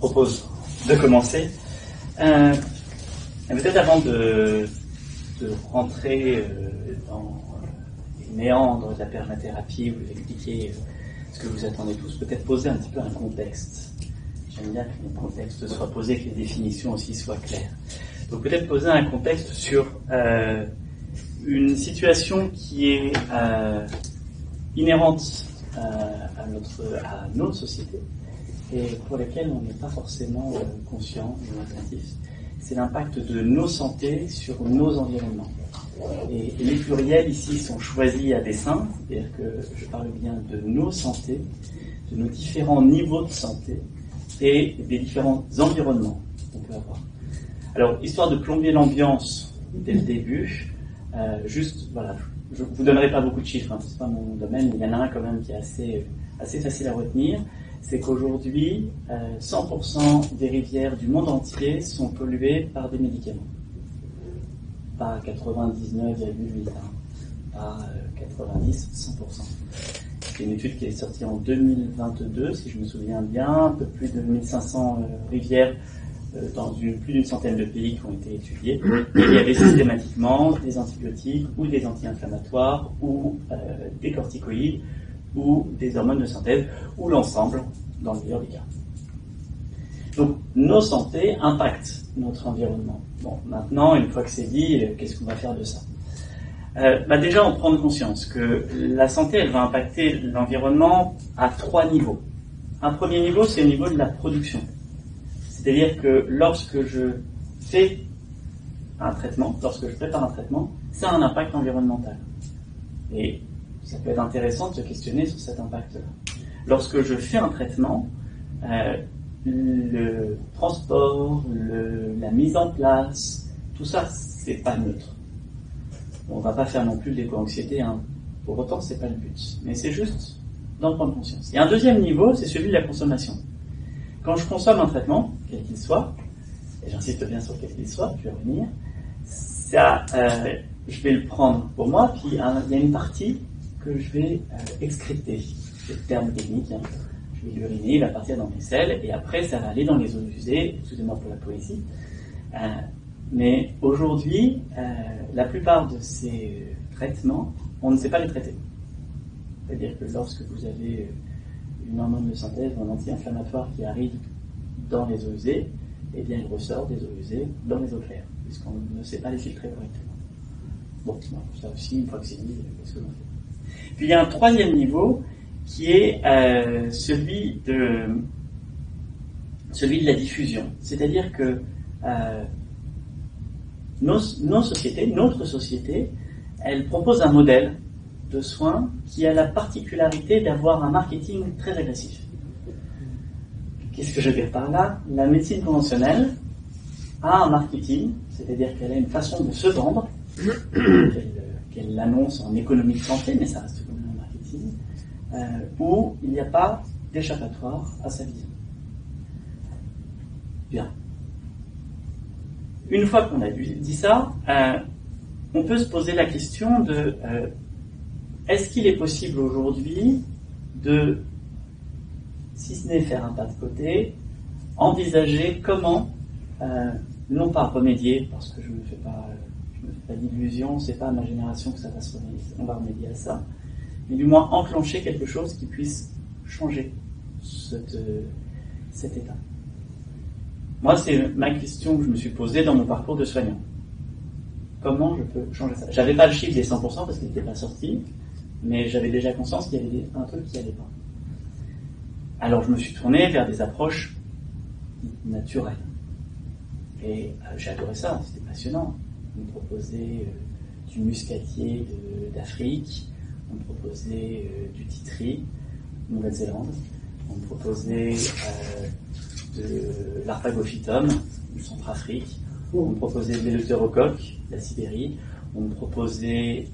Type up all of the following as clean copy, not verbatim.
propose de commencer. Peut-être avant de rentrer dans les méandres de la permathérapie, vous expliquer ce que vous attendez tous, peut-être poser un petit peu un contexte. J'aime bien que le contexte soit posé, que les définitions aussi soient claires. Donc peut-être poser un contexte sur une situation qui est inhérente à notre société et pour laquelle on n'est pas forcément conscient ou attentif. C'est l'impact de nos santé sur nos environnements. Et les pluriels ici sont choisis à dessein, c'est-à-dire que je parle bien de nos santé, de nos différents niveaux de santé et des différents environnements qu'on peut avoir. Alors, histoire de plomber l'ambiance dès le début, juste, voilà, je ne vous donnerai pas beaucoup de chiffres, hein, c'est pas mon domaine, mais il y en a un quand même qui est assez facile à retenir, c'est qu'aujourd'hui, 100% des rivières du monde entier sont polluées par des médicaments. Pas 99,8, pas 90, 100%. C'est une étude qui est sortie en 2022, si je me souviens bien, un peu plus de 1500 rivières dans plus d'une centaine de pays qui ont été étudiés. Et il y avait systématiquement des antibiotiques ou des anti-inflammatoires ou des corticoïdes ou des hormones de synthèse ou l'ensemble dans le meilleur des cas. Donc nos santé impactent notre environnement. Bon, maintenant, une fois que c'est dit, qu'est-ce qu'on va faire de ça ? Déjà, on prend conscience que la santé, elle va impacter l'environnement à 3 niveaux. Un premier niveau, c'est au niveau de la production. C'est-à-dire que lorsque je fais un traitement, lorsque je prépare un traitement, ça a un impact environnemental. Et ça peut être intéressant de se questionner sur cet impact-là. Lorsque je fais un traitement, le transport, la mise en place, tout ça, c'est pas neutre. On va pas faire non plus de l'éco-anxiété, hein. Pour autant, c'est pas le but. Mais c'est juste d'en prendre conscience. Et un deuxième niveau, c'est celui de la consommation. Quand je consomme un traitement, quel qu'il soit, et j'insiste bien sur quel qu'il soit, je vais revenir, ça, je vais le prendre pour moi, puis il y a une partie que je vais excréter. C'est le terme technique, hein. Je vais l'uriner, il va partir dans mes selles, et après ça va aller dans les eaux usées, excusez-moi pour la poésie. Mais aujourd'hui, la plupart de ces traitements, on ne sait pas les traiter. C'est-à-dire que lorsque vous avez une hormone de synthèse ou un anti-inflammatoire qui arrive dans les eaux usées, eh bien il ressort des eaux usées dans les eaux claires, puisqu'on ne sait pas les filtrer correctement. Bon, ça aussi, une fois que c'est dit, qu'est-ce que l'on fait ? Puis il y a un troisième niveau qui est celui de la diffusion. C'est-à-dire que notre société, elle propose un modèle de soins qui a la particularité d'avoir un marketing très agressif. Qu'est-ce que je veux dire par là ? La médecine conventionnelle a un marketing, c'est-à-dire qu'elle a une façon de se vendre, qu'elle l'annonce en économie de santé, mais ça reste quand même un marketing, où il n'y a pas d'échappatoire à sa vision. Bien. Une fois qu'on a dit ça, on peut se poser la question de est-ce qu'il est possible aujourd'hui de, si ce n'est faire un pas de côté, envisager comment, non pas remédier, parce que je ne me fais pas d'illusion, c'est pas à ma génération que ça va se remédier, on va remédier à ça, mais du moins enclencher quelque chose qui puisse changer cet état. Moi, c'est ma question que je me suis posée dans mon parcours de soignant. Comment je peux changer ça ? J'avais pas le chiffre des 100% parce qu'il n'était pas sorti, mais j'avais déjà conscience qu'il y avait un truc qui allait pas. Alors je me suis tourné vers des approches naturelles. Et j'ai adoré ça, c'était passionnant. On me proposait du muscatier d'Afrique, on me proposait du titri, Nouvelle-Zélande, on me proposait de l'arpagophytum, du Centrafrique, on me proposait de l'éleutérocoque, de la Sibérie, on me proposait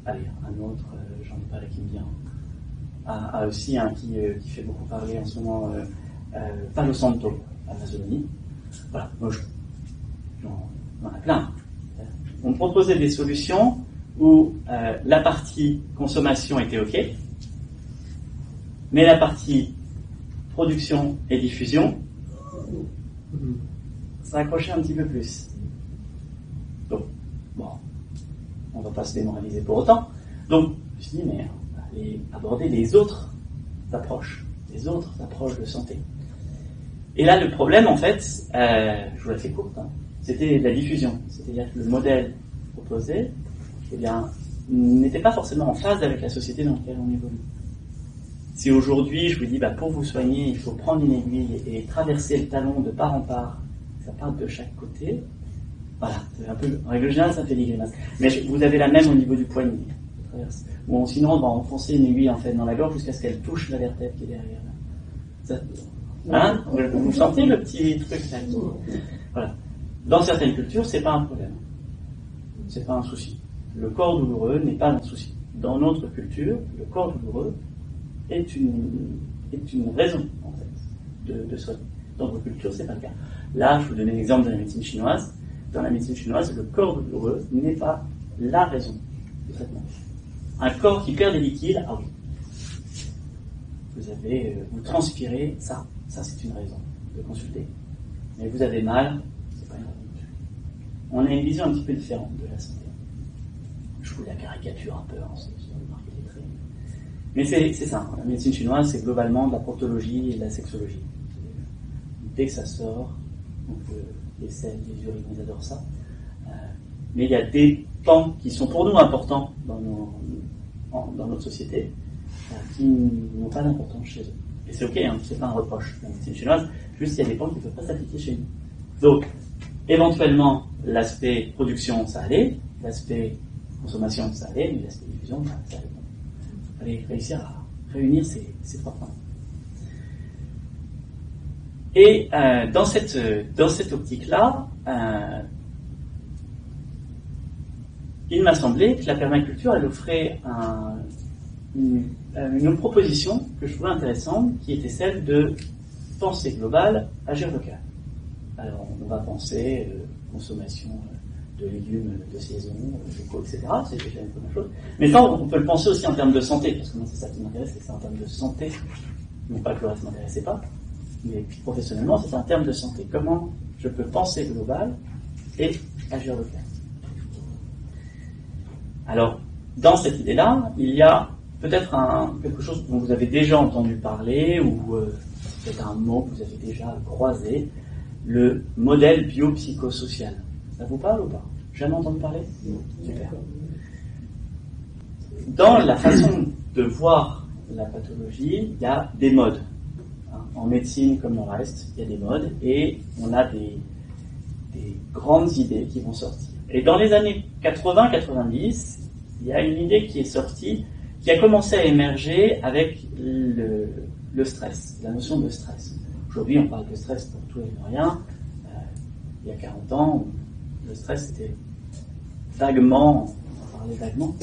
un autre, j'en ai parlé qui me vient, aussi un qui fait beaucoup parler en ce moment, Palo Santo, Amazonie. Voilà, moi on en a plein. On me proposait des solutions où la partie consommation était OK, mais la partie production et diffusion, ça accrochait un petit peu plus. Donc, bon, on ne va pas se démoraliser pour autant. Donc, je me suis dit, mais on va aller aborder les autres approches de santé. Et là, le problème, en fait, je vous la fais courte, c'était la diffusion. C'est-à-dire que le modèle proposé, eh bien, n'était pas forcément en phase avec la société dans laquelle on évolue. Si aujourd'hui, je vous dis, pour vous soigner, il faut prendre une aiguille et traverser le talon de part en part, ça part de chaque côté, voilà, c'est un peu, en règle générale, ça fait des grimaces. Mais vous avez la même au niveau du poignet. Bon, sinon, on va enfoncer une aiguille, en fait, dans la gorge jusqu'à ce qu'elle touche la vertèbre qui est derrière. Ça, vous sentez le petit truc là? Voilà. Dans certaines cultures, c'est pas un problème. C'est pas un souci. Le corps douloureux n'est pas un souci. Dans notre culture, le corps douloureux est une raison, en fait, de soigner. Dans votre culture, c'est pas le cas. Là, je vous donne l'exemple de la médecine chinoise. Dans la médecine chinoise, le corps douloureux n'est pas la raison du traitement. Un corps qui perd des liquides, ah oui. Vous transpirez, ça c'est une raison de consulter. Mais vous avez mal, c'est pas une raison. On a une vision un petit peu différente de la santé. Je vous la caricature un peu, si vous marquez les traits. Mais c'est ça, la médecine chinoise, c'est globalement de la proctologie et de la sexologie. Dès que ça sort, donc les selles, les urines, ils adorent ça. Mais il y a des pans qui sont pour nous importants dans notre société, qui n'ont pas d'importance chez eux. Et c'est ok, c'est pas un reproche. La médecine chinoise, juste il y a des pans qui ne peuvent pas s'appliquer chez nous. Donc, éventuellement, l'aspect production, ça allait, l'aspect consommation, ça allait, mais l'aspect diffusion, ça allait. Il fallait réussir à réunir ces trois points. Et dans cette optique-là, il m'a semblé que la permaculture, elle offrait une proposition que je trouvais intéressante, qui était celle de penser global, agir local. Alors, on va penser consommation de légumes de saison, locaux, etc. C'est déjà une première chose. Mais ça, on peut le penser aussi en termes de santé, parce que moi, c'est ça qui m'intéresse, c'est que c'est en termes de santé. Non pas que le reste ne m'intéressait pas, mais professionnellement, c'est en termes de santé. Comment je peux penser global et agir local. Alors, dans cette idée-là, il y a peut-être quelque chose dont vous avez déjà entendu parler, ou peut-être un mot que vous avez déjà croisé, le modèle biopsychosocial. Ça vous parle ou pas? Jamais entendu parler? Super. Dans la façon de voir la pathologie, il y a des modes. En médecine comme dans le reste, il y a des modes, et on a des grandes idées qui vont sortir. Et dans les années 80-90, il y a une idée qui est sortie, qui a commencé à émerger avec le stress, la notion de stress. Aujourd'hui, on parle de stress pour tout et rien. Il y a 40 ans, le stress était vaguement, on parlait vaguement,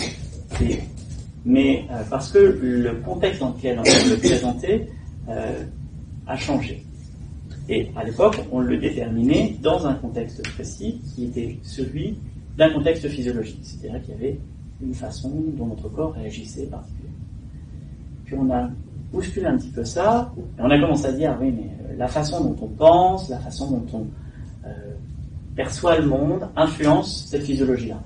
mais parce que le contexte dans lequel on le présentait a changé. Et à l'époque, on le déterminait dans un contexte précis qui était celui d'un contexte physiologique. C'est-à-dire qu'il y avait une façon dont notre corps réagissait particulièrement. Puis on a bousculé un petit peu ça, et on a commencé à dire, oui, mais la façon dont on pense, la façon dont on perçoit le monde, influence cette physiologie-là.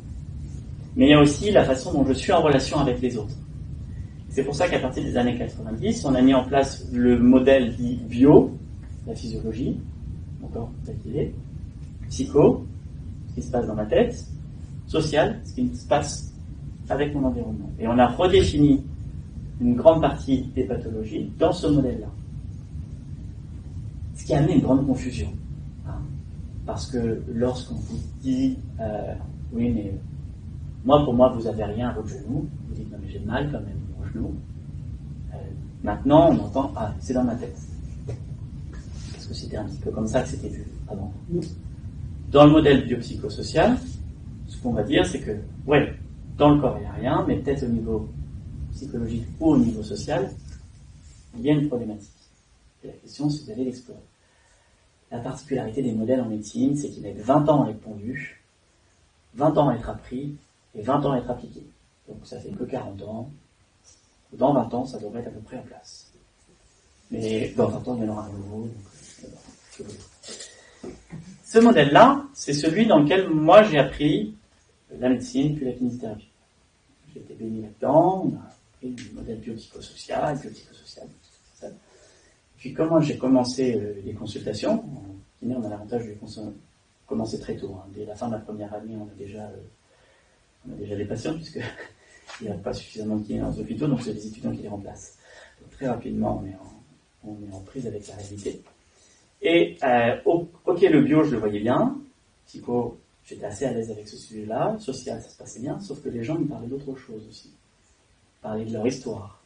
Mais il y a aussi la façon dont je suis en relation avec les autres. C'est pour ça qu'à partir des années 90, on a mis en place le modèle dit bio, la physiologie, mon corps tel qu'il est, psycho, ce qui se passe dans ma tête, social, ce qui se passe avec mon environnement. Et on a redéfini une grande partie des pathologies dans ce modèle-là. Ce qui a amené une grande confusion. Parce que lorsqu'on vous dit oui, mais pour moi, vous n'avez rien à votre genou, vous dites non, mais j'ai mal quand même au genou. Maintenant, on entend c'est dans ma tête. Parce que c'était un petit peu comme ça que c'était vu avant. Dans le modèle biopsychosocial, ce qu'on va dire, c'est que, dans le corps, il n'y a rien, mais peut-être au niveau psychologique ou au niveau social, il y a une problématique. Et la question, c'est d'aller l'explorer. La particularité des modèles en médecine, c'est qu'ils mettent 20 ans à être pondus, 20 ans à être appris, et 20 ans à être appliqués. Donc ça fait que 40 ans. Dans 20 ans, ça devrait être à peu près en place. Mais dans un temps, il y en aura un nouveau. Ce modèle-là, c'est celui dans lequel moi j'ai appris la médecine puis la kinésithérapie. J'ai été baigné là-dedans, on a appris le modèle biopsychosocial. Puis comment j'ai commencé les consultations, en kiné, on a l'avantage de commencer très tôt. Dès la fin de la première année, on a déjà des patients, puisque il n'y a pas suffisamment de kinés dans les hôpitaux, donc c'est les étudiants qui les remplacent. Donc, très rapidement, on est en prise avec la réalité. Et ok, le bio, je le voyais bien. Psycho, j'étais assez à l'aise avec ce sujet-là. Social, ça se passait bien, sauf que les gens me parlaient d'autre chose aussi. Ils parlaient de leur histoire.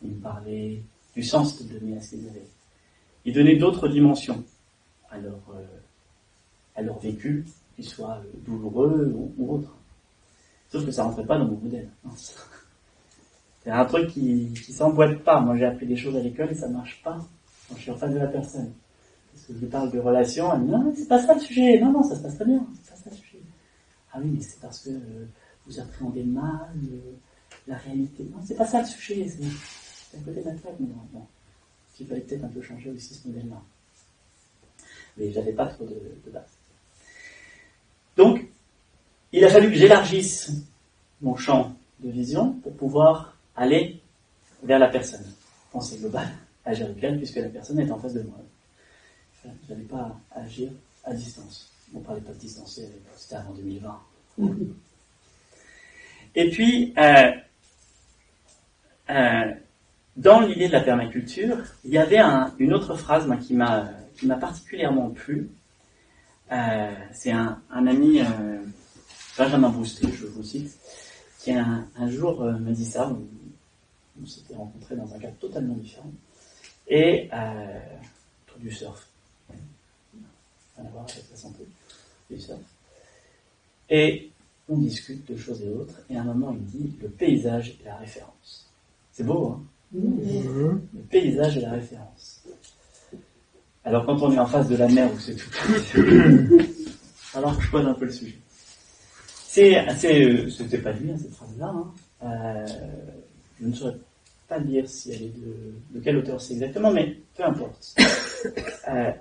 Ils me parlaient du sens qu'ils donnaient à ce qu'ils avaient. Ils donnaient d'autres dimensions à leur vécu, qu'il soit douloureux ou autre. Sauf que ça rentrait pas dans mon modèle. C'est un truc qui s'emboîte pas. Moi, j'ai appris des choses à l'école et ça marche pas quand je suis en face de la personne. Parce que je lui parle de relations, elle me dit non, c'est pas ça le sujet. Non, ça se passe très bien. C'est pas ça le sujet. Ah oui, mais c'est parce que vous appréhendez mal la réalité. Non, c'est pas ça le sujet. C'est à côté de la plaque. Bon, il fallait peut-être un peu changer aussi ce modèle-là. Mais j'avais pas trop de base. Donc, il a fallu que j'élargisse mon champ de vision pour pouvoir aller vers la personne. Pensée globale, agir avec elle, puisque la personne est en face de moi. Je n'allais pas agir à distance. On ne parlait pas de distancer, c'était avant 2020. Et puis, dans l'idée de la permaculture, il y avait une autre phrase qui m'a particulièrement plu. C'est un ami, Benjamin Boosté, je vous cite, qui un jour me dit ça. On s'était rencontrés dans un cadre totalement différent. Et autour du surf. Rien à voir avec la santé. Du surf. Et on discute de choses et d'autres. Et à un moment, il me dit le paysage est la référence. C'est beau, hein? Le paysage est la référence. Alors quand on est en face de la mer où c'est tout alors que je pose un peu le sujet. C'était pas lui, cette phrase-là. Je ne saurais pas dire si elle est de quel auteur c'est exactement, mais peu importe. Je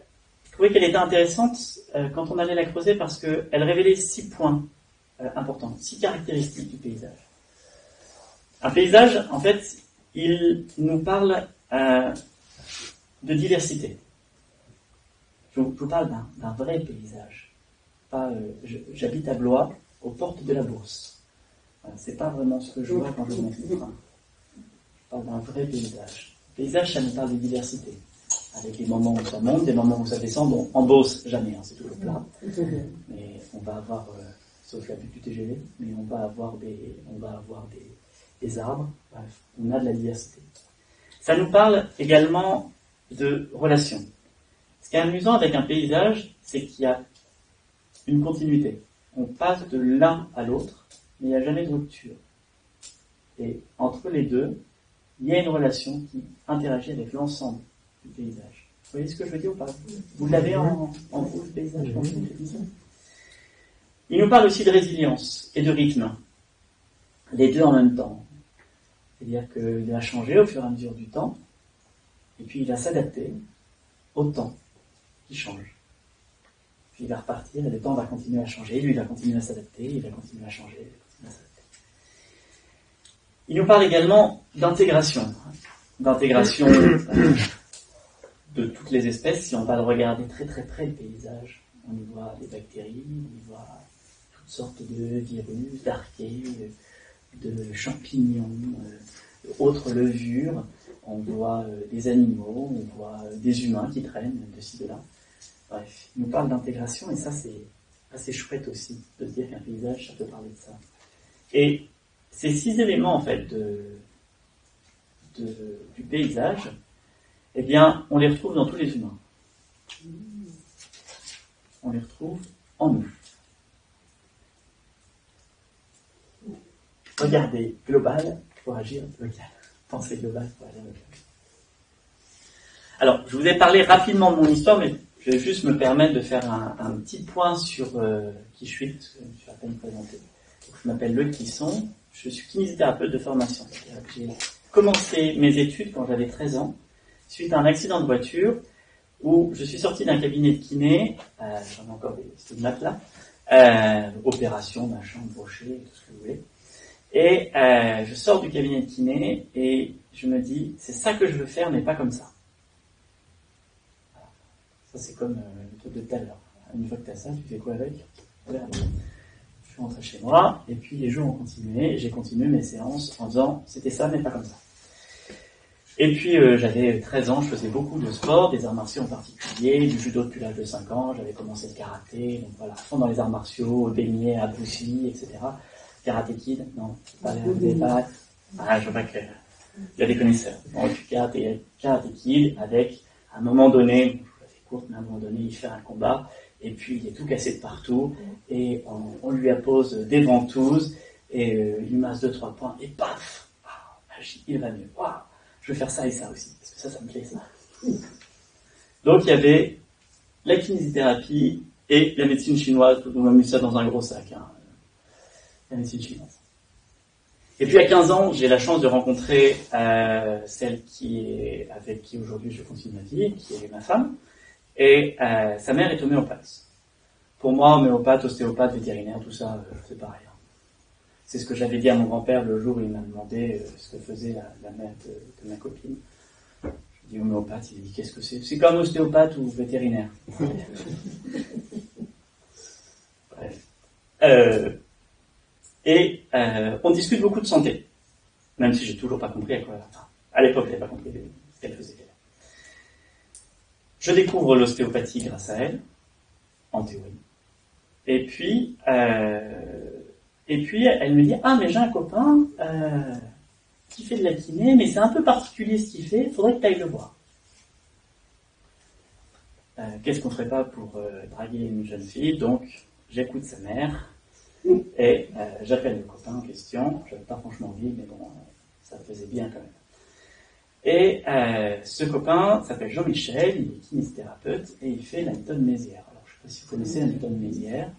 trouvais qu'elle était intéressante quand on allait la creuser parce qu'elle révélait 6 points importants, 6 caractéristiques du paysage. Un paysage, en fait, il nous parle de diversité. Je vous parle d'un vrai paysage. Pas, j'habite à Blois, aux portes de la Bourse. C'est pas vraiment ce que je vois quand je monte le train. Je parle d'un vrai paysage. Le paysage, ça nous parle de diversité. Avec des moments où ça monte, des moments où ça descend. Bon, en Beauce, jamais, c'est toujours plat. Mais on va avoir, sauf la butte du TGV, mais on va avoir des arbres. Bref, on a de la diversité. Ça nous parle également de relations. Ce qui est amusant avec un paysage, c'est qu'il y a une continuité. On passe de l'un à l'autre, mais il n'y a jamais de rupture. Et entre les deux, il y a une relation qui interagit avec l'ensemble du paysage. Vous voyez ce que je veux dire ou pas? Vous l'avez en vous, le paysage, quand je dis ça? Il nous parle aussi de résilience et de rythme. Les deux en même temps. C'est-à-dire qu'il va changer au fur et à mesure du temps, et puis il va s'adapter au temps qui change. Puis il va repartir, et le temps va continuer à changer, lui il va continuer à s'adapter, il va continuer à changer, il va continuer à s'adapter. Il nous parle également d'intégration de toutes les espèces. Si on va le regarder très très près, le paysage, on y voit des bactéries, on y voit toutes sortes de virus, d'archées, de champignons, autres levures, on voit des animaux, on voit des humains qui traînent de ci, de là. Bref, il nous parle d'intégration et ça c'est assez chouette aussi de dire qu'un paysage ça peut parler de ça. Et ces 6 éléments en fait du paysage, eh bien on les retrouve dans tous les humains. On les retrouve en nous. Regardez global pour agir local. Pensée globale pour agir local. Alors, je vous ai parlé rapidement de mon histoire, mais je vais juste me permettre de faire un petit point sur qui je suis, parce que je me suis à peine présenté. Donc, je m'appelle Loïc Clisson, je suis kinésithérapeute de formation. J'ai commencé mes études quand j'avais 13 ans. suite à un accident de voiture où je suis sorti d'un cabinet de kiné, j'en ai encore des matelas, opération, machin, brochet, tout ce que vous voulez. Et je sors du cabinet de kiné et je me dis, c'est ça que je veux faire, mais pas comme ça. Voilà. Ça, c'est comme le truc de tout à l'heure. Une fois que tu as ça, tu fais quoi avec? Voilà. Je suis rentré chez moi, et puis les jours ont continué. J'ai continué mes séances en disant, c'était ça, mais pas comme ça. Et puis j'avais 13 ans, je faisais beaucoup de sport, des arts martiaux en particulier, du judo depuis l'âge de 5 ans, j'avais commencé le karaté, donc voilà, à fond dans les arts martiaux, baigné à Bruce Lee, etc. Karaté Kid, non, c'est pas des pattes. Ah, je vois qu'il y a des connaisseurs. Bon, Karaté Kid avec, à un moment donné, je la fais courte, mais à un moment donné, il fait un combat, et puis il est tout cassé de partout, et on lui appose des ventouses, et il masse 2-3 points, et paf! Ah, magie, il va mieux. Waouh! Je vais faire ça et ça aussi, parce que ça me plaît, ça. Donc, il y avait la kinésithérapie et la médecine chinoise, on a mis ça dans un gros sac, hein, la médecine chinoise. Et puis, à 15 ans, j'ai la chance de rencontrer celle avec qui aujourd'hui je continue ma vie, qui est ma femme, et sa mère est homéopathe. Pour moi, homéopathe, ostéopathe, vétérinaire, tout ça, c'est pareil. C'est ce que j'avais dit à mon grand-père le jour où il m'a demandé ce que faisait la mère de ma copine. Je lui ai dit homéopathe, il m'a dit qu'est-ce que c'est? C'est comme ostéopathe ou vétérinaire. Bref. On discute beaucoup de santé. Même si j'ai toujours pas compris à quoi. Enfin, à l'époque, je n'avais pas compris ce qu'elle faisait. Je découvre l'ostéopathie grâce à elle, en théorie. Et puis, elle me dit, ah, mais j'ai un copain qui fait de la kiné, mais c'est un peu particulier ce qu'il fait, il faudrait que tu ailles le voir. Qu'est-ce qu'on ferait pas pour draguer une jeune fille? Donc, j'écoute sa mère, et j'appelle le copain en question. J'avais pas franchement envie, mais bon, ça faisait bien quand même. Et ce copain s'appelle Jean-Michel, il est kinésithérapeute, et il fait la méthode Mézières. Alors, je ne sais pas si vous connaissez la méthode Mézières.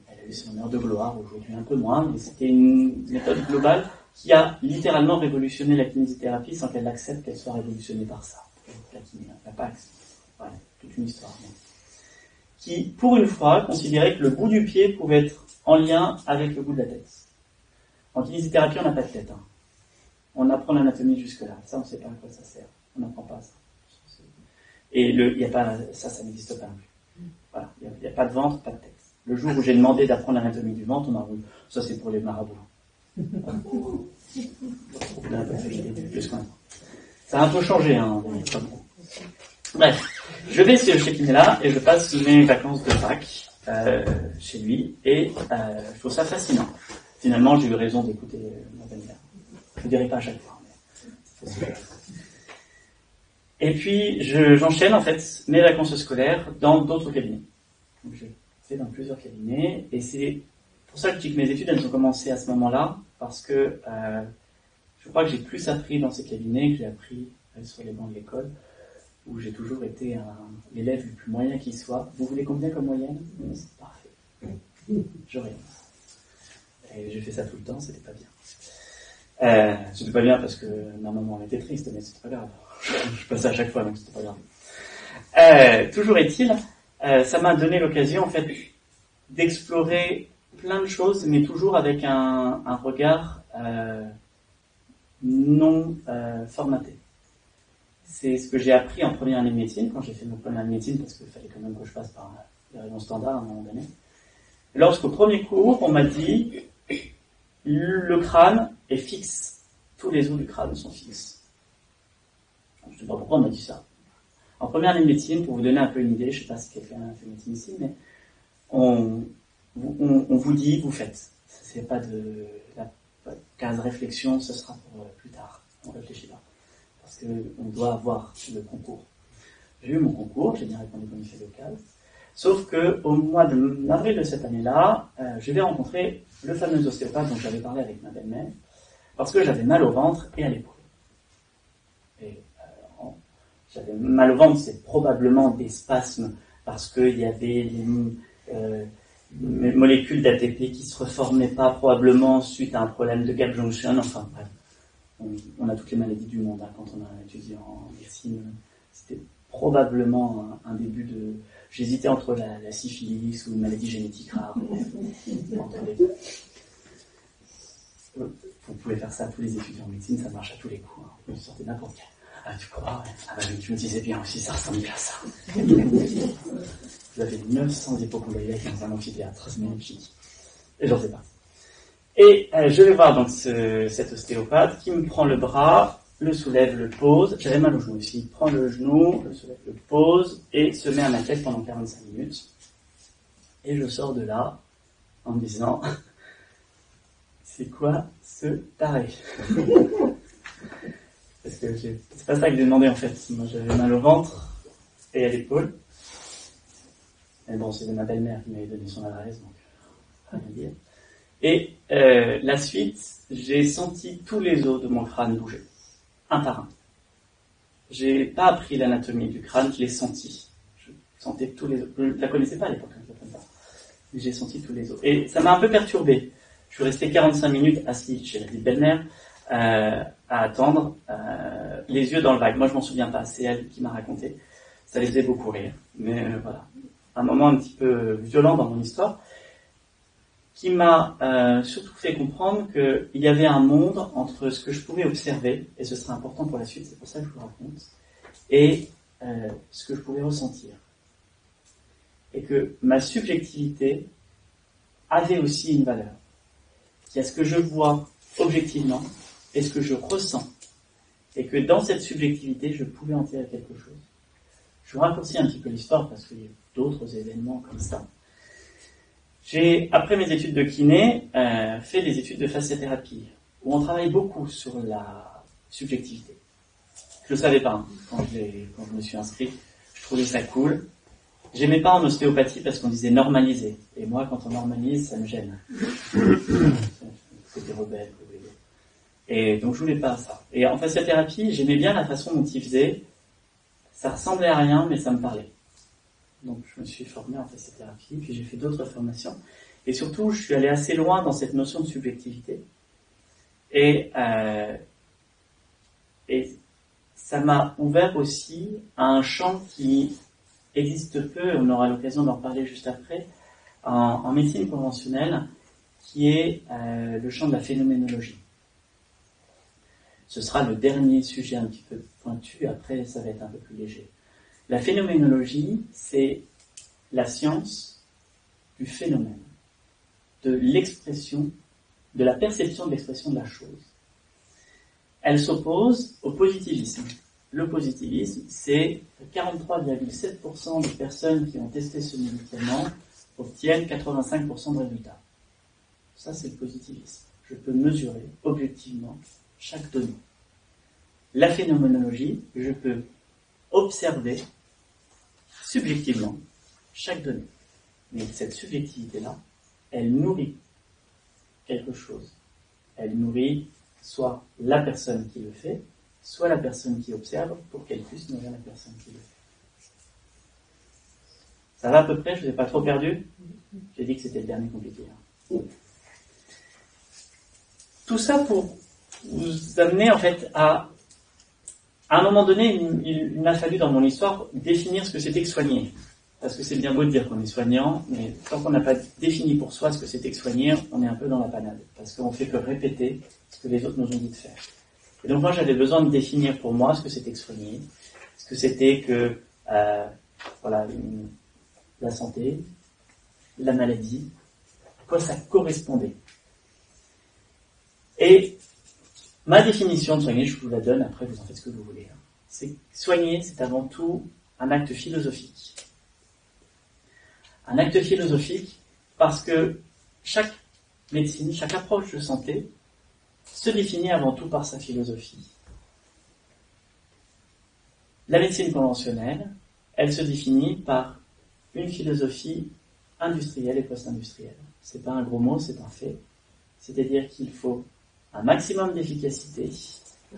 Elle a eu son heure de gloire, aujourd'hui un peu moins, mais c'était une méthode globale qui a littéralement révolutionné la kinésithérapie sans qu'elle accepte qu'elle soit révolutionnée par ça. La kiné, elle n'a pas accepté. Voilà, toute une histoire. Mais qui, pour une fois, considérait que le bout du pied pouvait être en lien avec le bout de la tête. En kinésithérapie, on n'a pas de tête. Hein. On apprend l'anatomie jusque-là. Ça, on ne sait pas à quoi ça sert. On n'apprend pas ça. Et il y a pas, ça n'existe pas non plus. Voilà, il n'y a pas de ventre, pas de tête. Le jour où j'ai demandé d'apprendre l'anatomie du ventre, on m'a dit, ça c'est pour les marabouts. Ça a un peu changé, hein. Bref, je vais chez Pinella et je passe mes vacances de Pâques chez lui et je trouve ça fascinant. Finalement, j'ai eu raison d'écouter ma belle-mère. Je ne dirai pas à chaque fois. Mais et puis, j'enchaîne en fait mes vacances scolaires dans d'autres cabinets. Donc, j'ai fait dans plusieurs cabinets et c'est pour ça que je dis que mes études elles ont commencé à ce moment-là parce que je crois que j'ai plus appris dans ces cabinets que j'ai appris sur les bancs de l'école où j'ai toujours été l'élève le plus moyen qui soit. Vous voulez combien comme moyenne? C'est parfait. J'aurais. Et j'ai fait ça tout le temps, c'était pas bien. C'était pas bien parce que ma maman était triste, mais c'est pas grave. Je passais à chaque fois, donc c'était pas grave. Toujours est-il, ça m'a donné l'occasion en fait d'explorer plein de choses, mais toujours avec un regard non formaté. C'est ce que j'ai appris en première année de médecine, quand j'ai fait ma première année de médecine, parce qu'il fallait quand même que je passe par les rayons standards à un moment donné. Lorsqu'au premier cours, on m'a dit le crâne est fixe. Tous les os du crâne sont fixes. Je ne sais pas pourquoi on m'a dit ça. En première année de médecine, pour vous donner un peu une idée, je ne sais pas si quelqu'un a fait médecine ici, mais on vous dit, vous faites. C'est pas de la case réflexion, ce sera pour plus tard. On ne réfléchit pas. Parce qu'on doit avoir le concours. J'ai eu mon concours, j'ai bien répondu comme effet local. Sauf qu'au mois d'avril de cette année-là, je vais rencontrer le fameux ostéopathe dont j'avais parlé avec ma belle-mère, parce que j'avais mal au ventre et à l'épaule. Et j'avais mal au ventre, c'est probablement des spasmes, parce qu'il y avait des molécules d'ATP qui se reformaient pas, probablement suite à un problème de gap junction, enfin bref. On a toutes les maladies du monde hein, quand on a étudié en médecine. probablement un début de... J'hésitais entre la syphilis ou une maladie génétique rare. Entre les deux. Vous pouvez faire ça à tous les étudiants en médecine, ça marche à tous les coups. Hein. Vous sortez n'importe quel. Ah, tu crois, ouais. Ah, bah, je me disais bien aussi, ça ressemble à ça. Vous avez 900 hypochondriaques dans un amphithéâtre, c'est magnifique. Et j'en sais pas. Et je vais voir donc cet ostéopathe qui me prend le bras, le soulève, le pose. J'avais mal au genou aussi. Il prend le genou, le soulève, le pose et se met à ma tête pendant 45 minutes. Et je sors de là en me disant, c'est quoi ce taré? Parce que c'est pas ça que j'ai demandé en fait. Moi j'avais mal au ventre et à l'épaule. Mais bon, c'est ma belle-mère qui m'avait donné son adresse, donc rien à dire. Et la suite, j'ai senti tous les os de mon crâne bouger, un par un. J'ai pas appris l'anatomie du crâne, je l'ai senti. Je sentais tous les os. Je la connaissais pas à l'époque, je la connais pas. Mais j'ai senti tous les os. Et ça m'a un peu perturbé. Je suis resté 45 minutes assis chez la petite belle-mère à attendre, les yeux dans le vague. Moi, je m'en souviens pas, c'est elle qui m'a raconté. Ça les faisait beaucoup rire. Mais voilà, un moment un petit peu violent dans mon histoire, qui m'a surtout fait comprendre qu'il y avait un monde entre ce que je pouvais observer, et ce sera important pour la suite, c'est pour ça que je vous raconte, et ce que je pouvais ressentir. Et que ma subjectivité avait aussi une valeur. Qu'il y a ce que je vois objectivement et ce que je ressens. Et que dans cette subjectivité, je pouvais en tirer quelque chose. Je vous raccourcis un petit peu l'histoire parce qu'il y a d'autres événements comme ça. J'ai, après mes études de kiné, fait des études de fasciathérapie, où on travaille beaucoup sur la subjectivité. Je le savais pas, hein, quand je me suis inscrit. Je trouvais ça cool. J'aimais pas en ostéopathie parce qu'on disait normaliser. Et moi, quand on normalise, ça me gêne. C'était rebelle. Et donc, je voulais pas ça. Et en fasciathérapie, j'aimais bien la façon dont ils faisaient. Ça ressemblait à rien, mais ça me parlait. Donc, je me suis formé en fasciathérapie, puis j'ai fait d'autres formations. Et surtout, je suis allé assez loin dans cette notion de subjectivité. Et ça m'a ouvert aussi à un champ qui existe peu, on aura l'occasion d'en reparler juste après, en médecine conventionnelle, qui est le champ de la phénoménologie. Ce sera le dernier sujet un petit peu pointu, après ça va être un peu plus léger. La phénoménologie, c'est la science du phénomène, de l'expression, de la perception de l'expression de la chose. Elle s'oppose au positivisme. Le positivisme, c'est 43,7% des personnes qui ont testé ce médicament obtiennent 85% de résultats. Ça, c'est le positivisme. Je peux mesurer objectivement chaque donnée. La phénoménologie, je peux observer subjectivement chaque donnée. Mais cette subjectivité-là, elle nourrit quelque chose. Elle nourrit soit la personne qui le fait, soit la personne qui observe, pour qu'elle puisse nourrir la personne qui le fait. Ça va à peu près? Je vous ai pas trop perdu? J'ai dit que c'était le dernier compliqué. Hein. Tout ça pour vous amener en fait à un moment donné, il m'a fallu dans mon histoire définir ce que c'était que soigner. Parce que c'est bien beau de dire qu'on est soignant, mais tant qu'on n'a pas défini pour soi ce que c'était que soigner, on est un peu dans la panade. Parce qu'on fait que répéter ce que les autres nous ont dit de faire. Et donc moi, j'avais besoin de définir pour moi ce que c'était que soigner, ce que c'était que la santé, la maladie, à quoi ça correspondait. Et ma définition de soigner, je vous la donne, après vous en faites ce que vous voulez. C'est soigner, c'est avant tout un acte philosophique. Un acte philosophique parce que chaque médecine, chaque approche de santé se définit avant tout par sa philosophie. La médecine conventionnelle, elle se définit par une philosophie industrielle et post-industrielle. C'est pas un gros mot, c'est un fait. C'est-à-dire qu'il faut un maximum d'efficacité,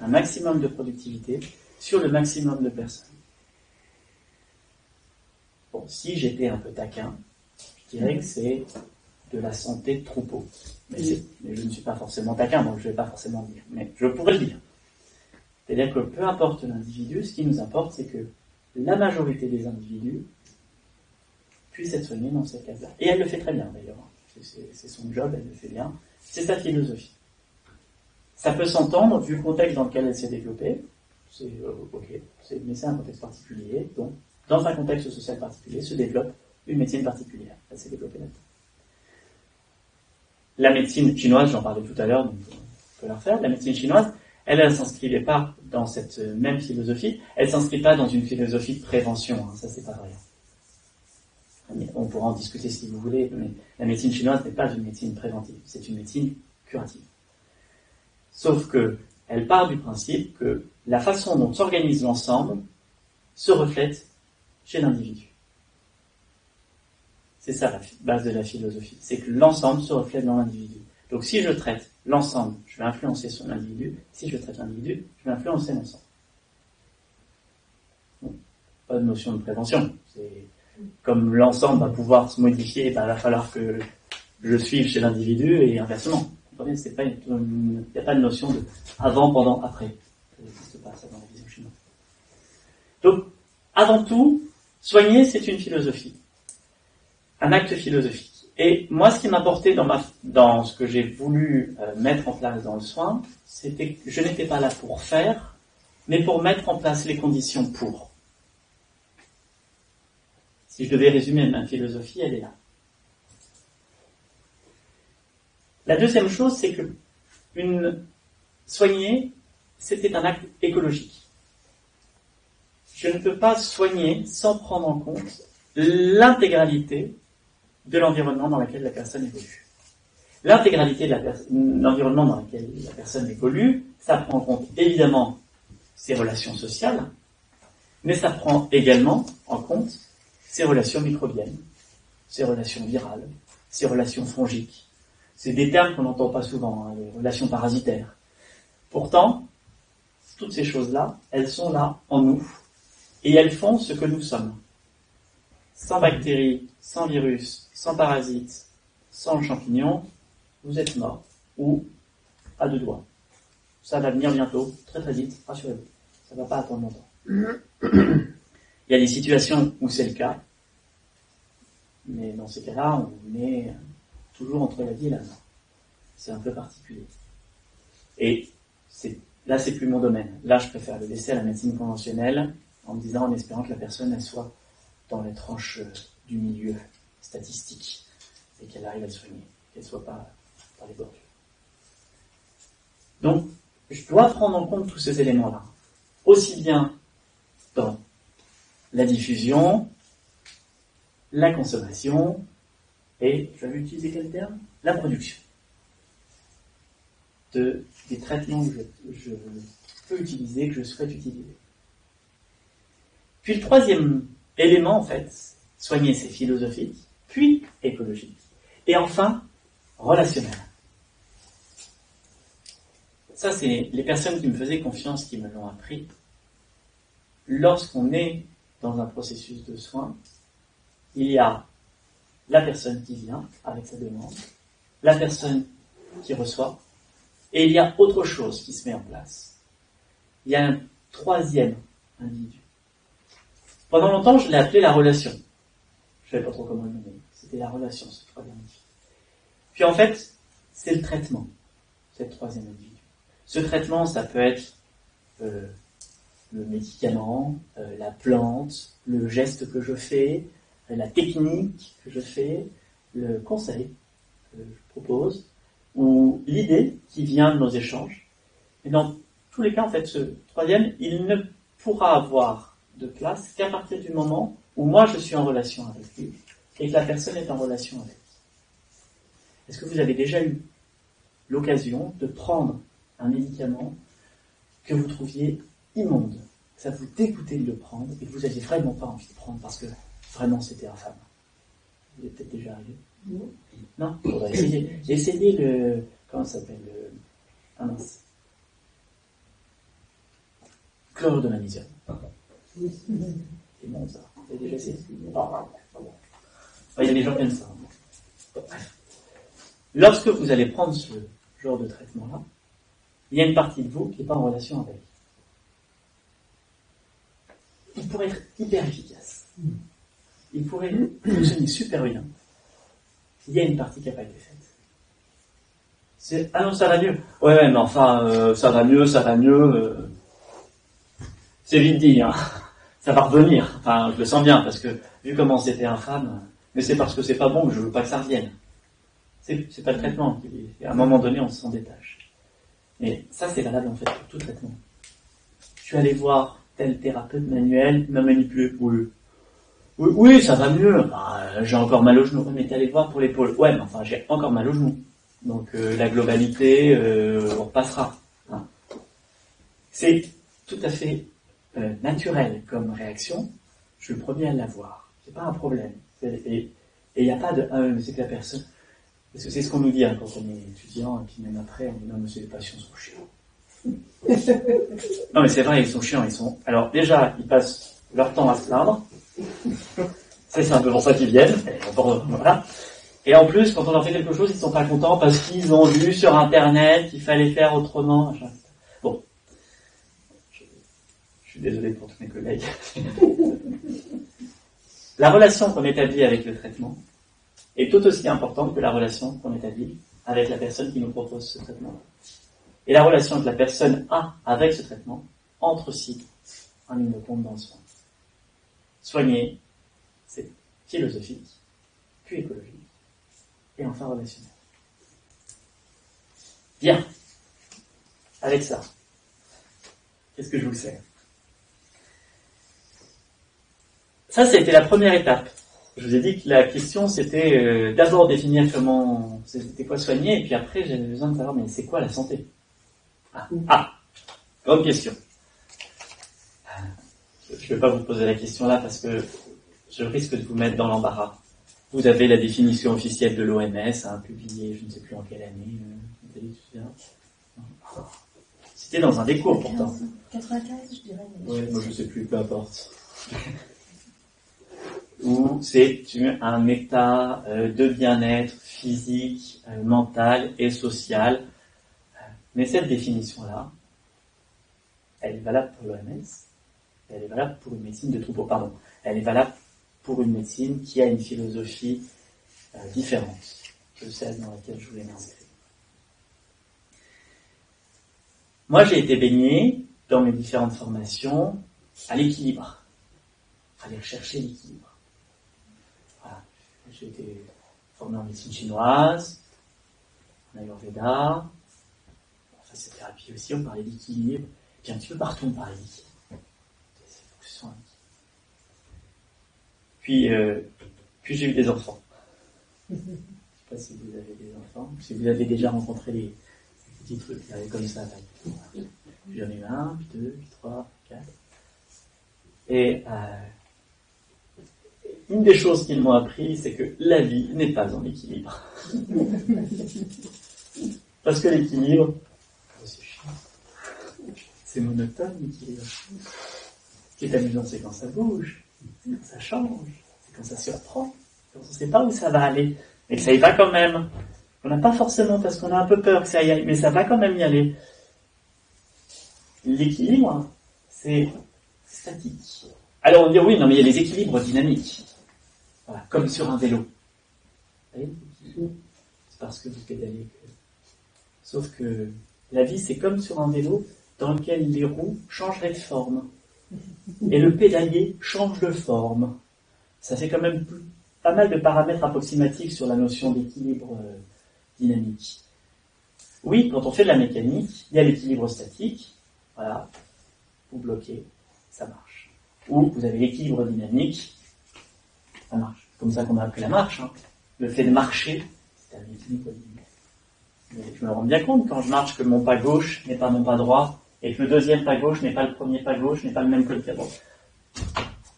un maximum de productivité sur le maximum de personnes. Bon, si j'étais un peu taquin, je dirais que c'est de la santé de troupeau. Mais je ne suis pas forcément taquin, donc je ne vais pas forcément le dire. Mais je pourrais le dire. C'est-à-dire que peu importe l'individu, ce qui nous importe, c'est que la majorité des individus puissent être soignés dans ces cas-là. Et elle le fait très bien d'ailleurs. C'est son job, elle le fait bien. C'est sa philosophie. Ça peut s'entendre vu le contexte dans lequel elle s'est développée. C'est ok, mais c'est un contexte particulier. Donc, dans un contexte social particulier, se développe une médecine particulière. Elle s'est développée là-dedans. La médecine chinoise, j'en parlais tout à l'heure, donc on peut la refaire. La médecine chinoise, elle ne s'inscrivait pas dans cette même philosophie. Elle ne s'inscrit pas dans une philosophie de prévention. Ça, c'est pas vrai. On pourra en discuter si vous voulez, mais la médecine chinoise n'est pas une médecine préventive. C'est une médecine curative. Sauf que elle part du principe que la façon dont s'organise l'ensemble se reflète chez l'individu. C'est ça la base de la philosophie. C'est que l'ensemble se reflète dans l'individu. Donc si je traite l'ensemble, je vais influencer sur l'individu. Si je traite l'individu, je vais influencer l'ensemble. Bon, pas de notion de prévention. C'est comme l'ensemble va pouvoir se modifier, il va falloir que je suive chez l'individu et inversement. Vous comprenez, il n'y a pas de notion de avant, pendant, après. Ça n'existe pas ça dans la vision chinoise. Donc, avant tout, soigner, c'est une philosophie. Un acte philosophique. Et moi, ce qui m'importait dans ce que j'ai voulu mettre en place dans le soin, c'était que je n'étais pas là pour faire, mais pour mettre en place les conditions pour. Si je devais résumer ma philosophie, elle est là. La deuxième chose, c'est que soigner, c'était un acte écologique. Je ne peux pas soigner sans prendre en compte l'intégralité de l'environnement dans lequel la personne évolue. L'intégralité de l'environnement dans lequel la personne évolue, ça prend en compte évidemment ses relations sociales, mais ça prend également en compte ses relations microbiennes, ses relations virales, ses relations fongiques. C'est des termes qu'on n'entend pas souvent, les relations parasitaires. Pourtant, toutes ces choses-là, elles sont là en nous, et elles font ce que nous sommes. Sans bactéries, sans virus, sans parasites, sans champignon, vous êtes mort, ou à deux doigts. Ça va venir bientôt, très très vite, rassurez-vous. Ça ne va pas attendre longtemps. Il y a des situations où c'est le cas, mais dans ces cas-là, on est toujours entre la vie et la mort. C'est un peu particulier. Et là, c'est plus mon domaine. Là, je préfère le laisser à la médecine conventionnelle, en espérant que la personne elle soit dans les tranches du milieu statistique et qu'elle arrive à le soigner, qu'elle ne soit pas par les bordures. Donc, je dois prendre en compte tous ces éléments-là, aussi bien dans la diffusion, la consommation et, je vais utiliser quel terme ? La production des traitements que je peux utiliser, que je souhaite utiliser. Puis le troisième élément, en fait, soigner, c'est philosophique, puis écologique, et enfin, relationnel. Ça, c'est les personnes qui me faisaient confiance, qui me l'ont appris. Lorsqu'on est dans un processus de soins, il y a la personne qui vient avec sa demande, la personne qui reçoit, et il y a autre chose qui se met en place. Il y a un troisième individu. Pendant longtemps, je l'ai appelé la relation. Je ne savais pas trop comment le nommer. C'était la relation, ce troisième individu. Puis en fait, c'est le traitement, cette troisième individu. Ce traitement, ça peut être le médicament, la plante, le geste que je fais, la technique que je fais, le conseil que je propose, ou l'idée qui vient de nos échanges. Et dans tous les cas, en fait, ce troisième, il ne pourra avoir de place qu'à partir du moment où moi je suis en relation avec lui et que la personne est en relation avec lui. Est-ce que vous avez déjà eu l'occasion de prendre un médicament que vous trouviez immonde, que ça vous dégoûtait de le prendre et que vous n'aviez vraiment pas envie de prendre parce que vraiment c'était infâme? Vous êtes peut-être déjà arrivé? Non. On va essayer. J'ai essayé le... Comment ça s'appelle chlorure de magnésium. C'est bon ça. Vous avez déjà essayé? Il y a des gens qui aiment ça. Bref. Lorsque vous allez prendre ce genre de traitement-là, il y a une partie de vous qui n'est pas en relation avec. pourrait être hyper efficace. Il pourrait fonctionner super bien. Il y a une partie qui n'a pas été faite. Ah non, ça va mieux. Ouais, mais enfin, ça va mieux. C'est vite dit, hein. Ça va revenir. Enfin, je le sens bien, parce que, vu comment c'était infâme, mais c'est parce que c'est pas bon que je veux pas que ça revienne. C'est pas le traitement. À un moment donné, on s'en détache. Mais ça, c'est valable, en fait, pour tout traitement. Je suis allé voir tel thérapeute manuel, m'a manipulé. Oui, ça va mieux. Bah, j'ai encore mal au genou. Mais t'es allé voir pour l'épaule. Ouais, mais enfin, j'ai encore mal au genou. Donc, la globalité, on repassera. Hein. C'est tout à fait naturel comme réaction. Je suis le premier à l'avoir. C'est pas un problème. Et il n'y a pas de mais c'est que la personne. Parce que c'est ce qu'on nous dit hein, quand on est étudiant, et puis même après, on dit non, mais les patients sont chiants. Non, mais c'est vrai, ils sont chiants. Alors, déjà, ils passent leur temps à se plaindre. C'est un peu pour ça qu'ils viennent. Voilà. Et en plus, quand on leur fait quelque chose, ils sont pas contents parce qu'ils ont vu sur Internet qu'il fallait faire autrement. Bon. Je suis désolé pour tous mes collègues. La relation qu'on établit avec le traitement est tout aussi importante que la relation qu'on établit avec la personne qui nous propose ce traitement. Et la relation que la personne a avec ce traitement entre aussi en ligne de compte dans le soin. Soigner, c'est philosophique, puis écologique, et enfin relationnel. Bien. Avec ça, qu'est-ce que je vous sers ? Ça, c'était la première étape. Je vous ai dit que la question, c'était d'abord définir c'était quoi soigner, et puis après, j'avais besoin de savoir, mais c'est quoi la santé ? Grande question. Je ne vais pas vous poser la question là, parce que je risque de vous mettre dans l'embarras. Vous avez la définition officielle de l'OMS, publiée, je ne sais plus en quelle année, c'était dans un des cours, pourtant. 95, je dirais. Oui, moi je ne sais plus, peu importe. Où c'est un état de bien-être physique, mental et social. Mais cette définition-là, elle est valable pour l'OMS, elle est valable pour une médecine de troupeau, pardon. Elle est valable pour une médecine qui a une philosophie différente de celle dans laquelle je voulais m'inscrire. Moi, j'ai été baigné dans mes différentes formations à l'équilibre. Il fallait rechercher l'équilibre. Voilà. J'ai été formé en médecine chinoise, en Ayurveda, enfin cette thérapie aussi, on parlait d'équilibre, et puis un petit peu partout on parlait d'équilibre. Puis j'ai eu des enfants. Je ne sais pas si vous avez des enfants, si vous avez déjà rencontré les petits trucs comme ça. Puis j'en ai eu 1, puis 2, puis 3, puis 4. Et une des choses qu'ils m'ont appris, c'est que la vie n'est pas en équilibre. Parce que l'équilibre, c'est chiant. C'est monotone, l'équilibre. Ce qui est amusant, c'est quand ça bouge, c'est quand ça change, c'est quand ça surprend, quand on ne sait pas où ça va aller, mais que ça y va quand même. On n'a pas forcément, parce qu'on a un peu peur que ça y aille, mais ça va quand même y aller. L'équilibre, c'est statique. Alors on dit oui, non mais il y a les équilibres dynamiques. Voilà, comme sur un vélo. Vous voyez, c'est parce que vous pédalez. Sauf que la vie, c'est comme sur un vélo dans lequel les roues changeraient de forme. Et le pédalier change de forme. Ça fait quand même pas mal de paramètres approximatifs sur la notion d'équilibre dynamique. Oui, quand on fait de la mécanique, il y a l'équilibre statique. Voilà, vous bloquez, ça marche. Ou vous avez l'équilibre dynamique, ça marche. C'est comme ça qu'on a appris la marche. Le fait de marcher, c'est un équilibre dynamique. Mais je me rends bien compte quand je marche que mon pas gauche n'est pas mon pas droit, et que le deuxième pas gauche n'est pas le premier pas gauche, n'est pas le même que le pied droit.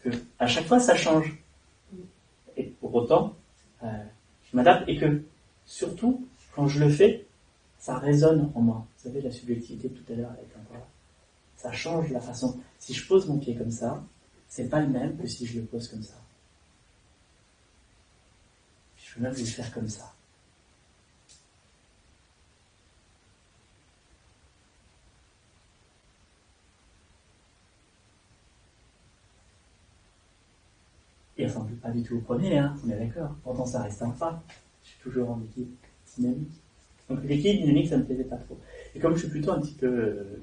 Que à chaque fois ça change. Et pour autant, je m'adapte, et que surtout, quand je le fais, ça résonne en moi. Vous savez, la subjectivité de tout à l'heure avec un pas. Ça change la façon. Si je pose mon pied comme ça, c'est pas le même que si je le pose comme ça. Je peux même le faire comme ça. Il ne ressemble pas du tout au premier, hein, on est d'accord. Pourtant, ça reste un phare. Je suis toujours en équilibre dynamique. Donc l'équilibre dynamique, ça ne me plaisait pas trop. Et comme je suis plutôt un petit peu,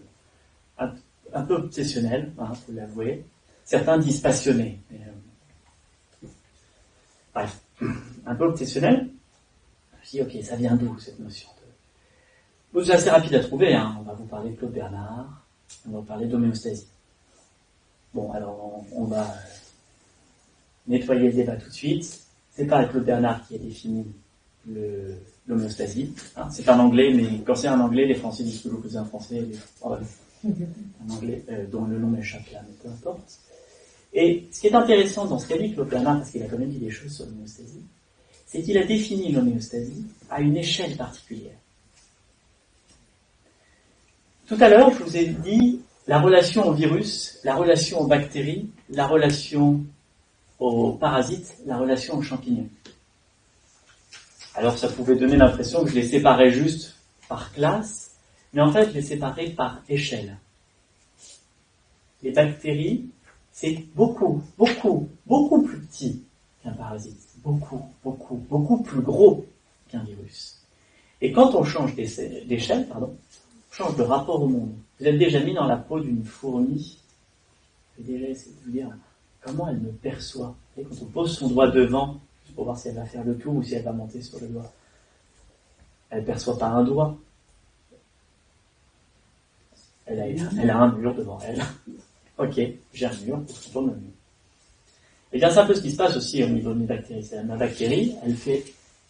un peu obsessionnel, hein, faut l'avouer. Certains disent passionné. Mais, bref, un peu obsessionnel. Je dis, ok, ça vient d'où cette notion de... Bon, c'est assez rapide à trouver, hein. On va vous parler de Claude Bernard, on va vous parler d'homéostasie. Bon, alors on va nettoyer le débat tout de suite. C'est pas Claude Bernard qui a défini l'homéostasie. Hein. C'est un anglais, mais quand c'est un anglais, les Français disent toujours que c'est un français. Un anglais dont le nom m'échappe là, mais peu importe. Et ce qui est intéressant dans ce qu'a dit Claude Bernard, parce qu'il a quand même dit des choses sur l'homéostasie, c'est qu'il a défini l'homéostasie à une échelle particulière. Tout à l'heure, je vous ai dit la relation au virus, la relation aux bactéries, la relation aux parasites, la relation aux champignons. Alors ça pouvait donner l'impression que je les séparais juste par classe, mais en fait je les séparais par échelle. Les bactéries, c'est beaucoup plus petit qu'un parasite. Beaucoup plus gros qu'un virus. Et quand on change d'échelle, on change de rapport au monde. Vous êtes déjà mis dans la peau d'une fourmi. Vous avez déjà essayé de vous dire comment elle me perçoit. Et quand on pose son doigt devant, juste pour voir si elle va faire le tour ou si elle va monter sur le doigt. Elle ne perçoit pas un doigt. Elle a un mur devant elle. Ok, j'ai un mur, je tourne le mur. Et bien c'est un peu ce qui se passe aussi au niveau de mes bactéries. C'est-à-dire, ma bactérie,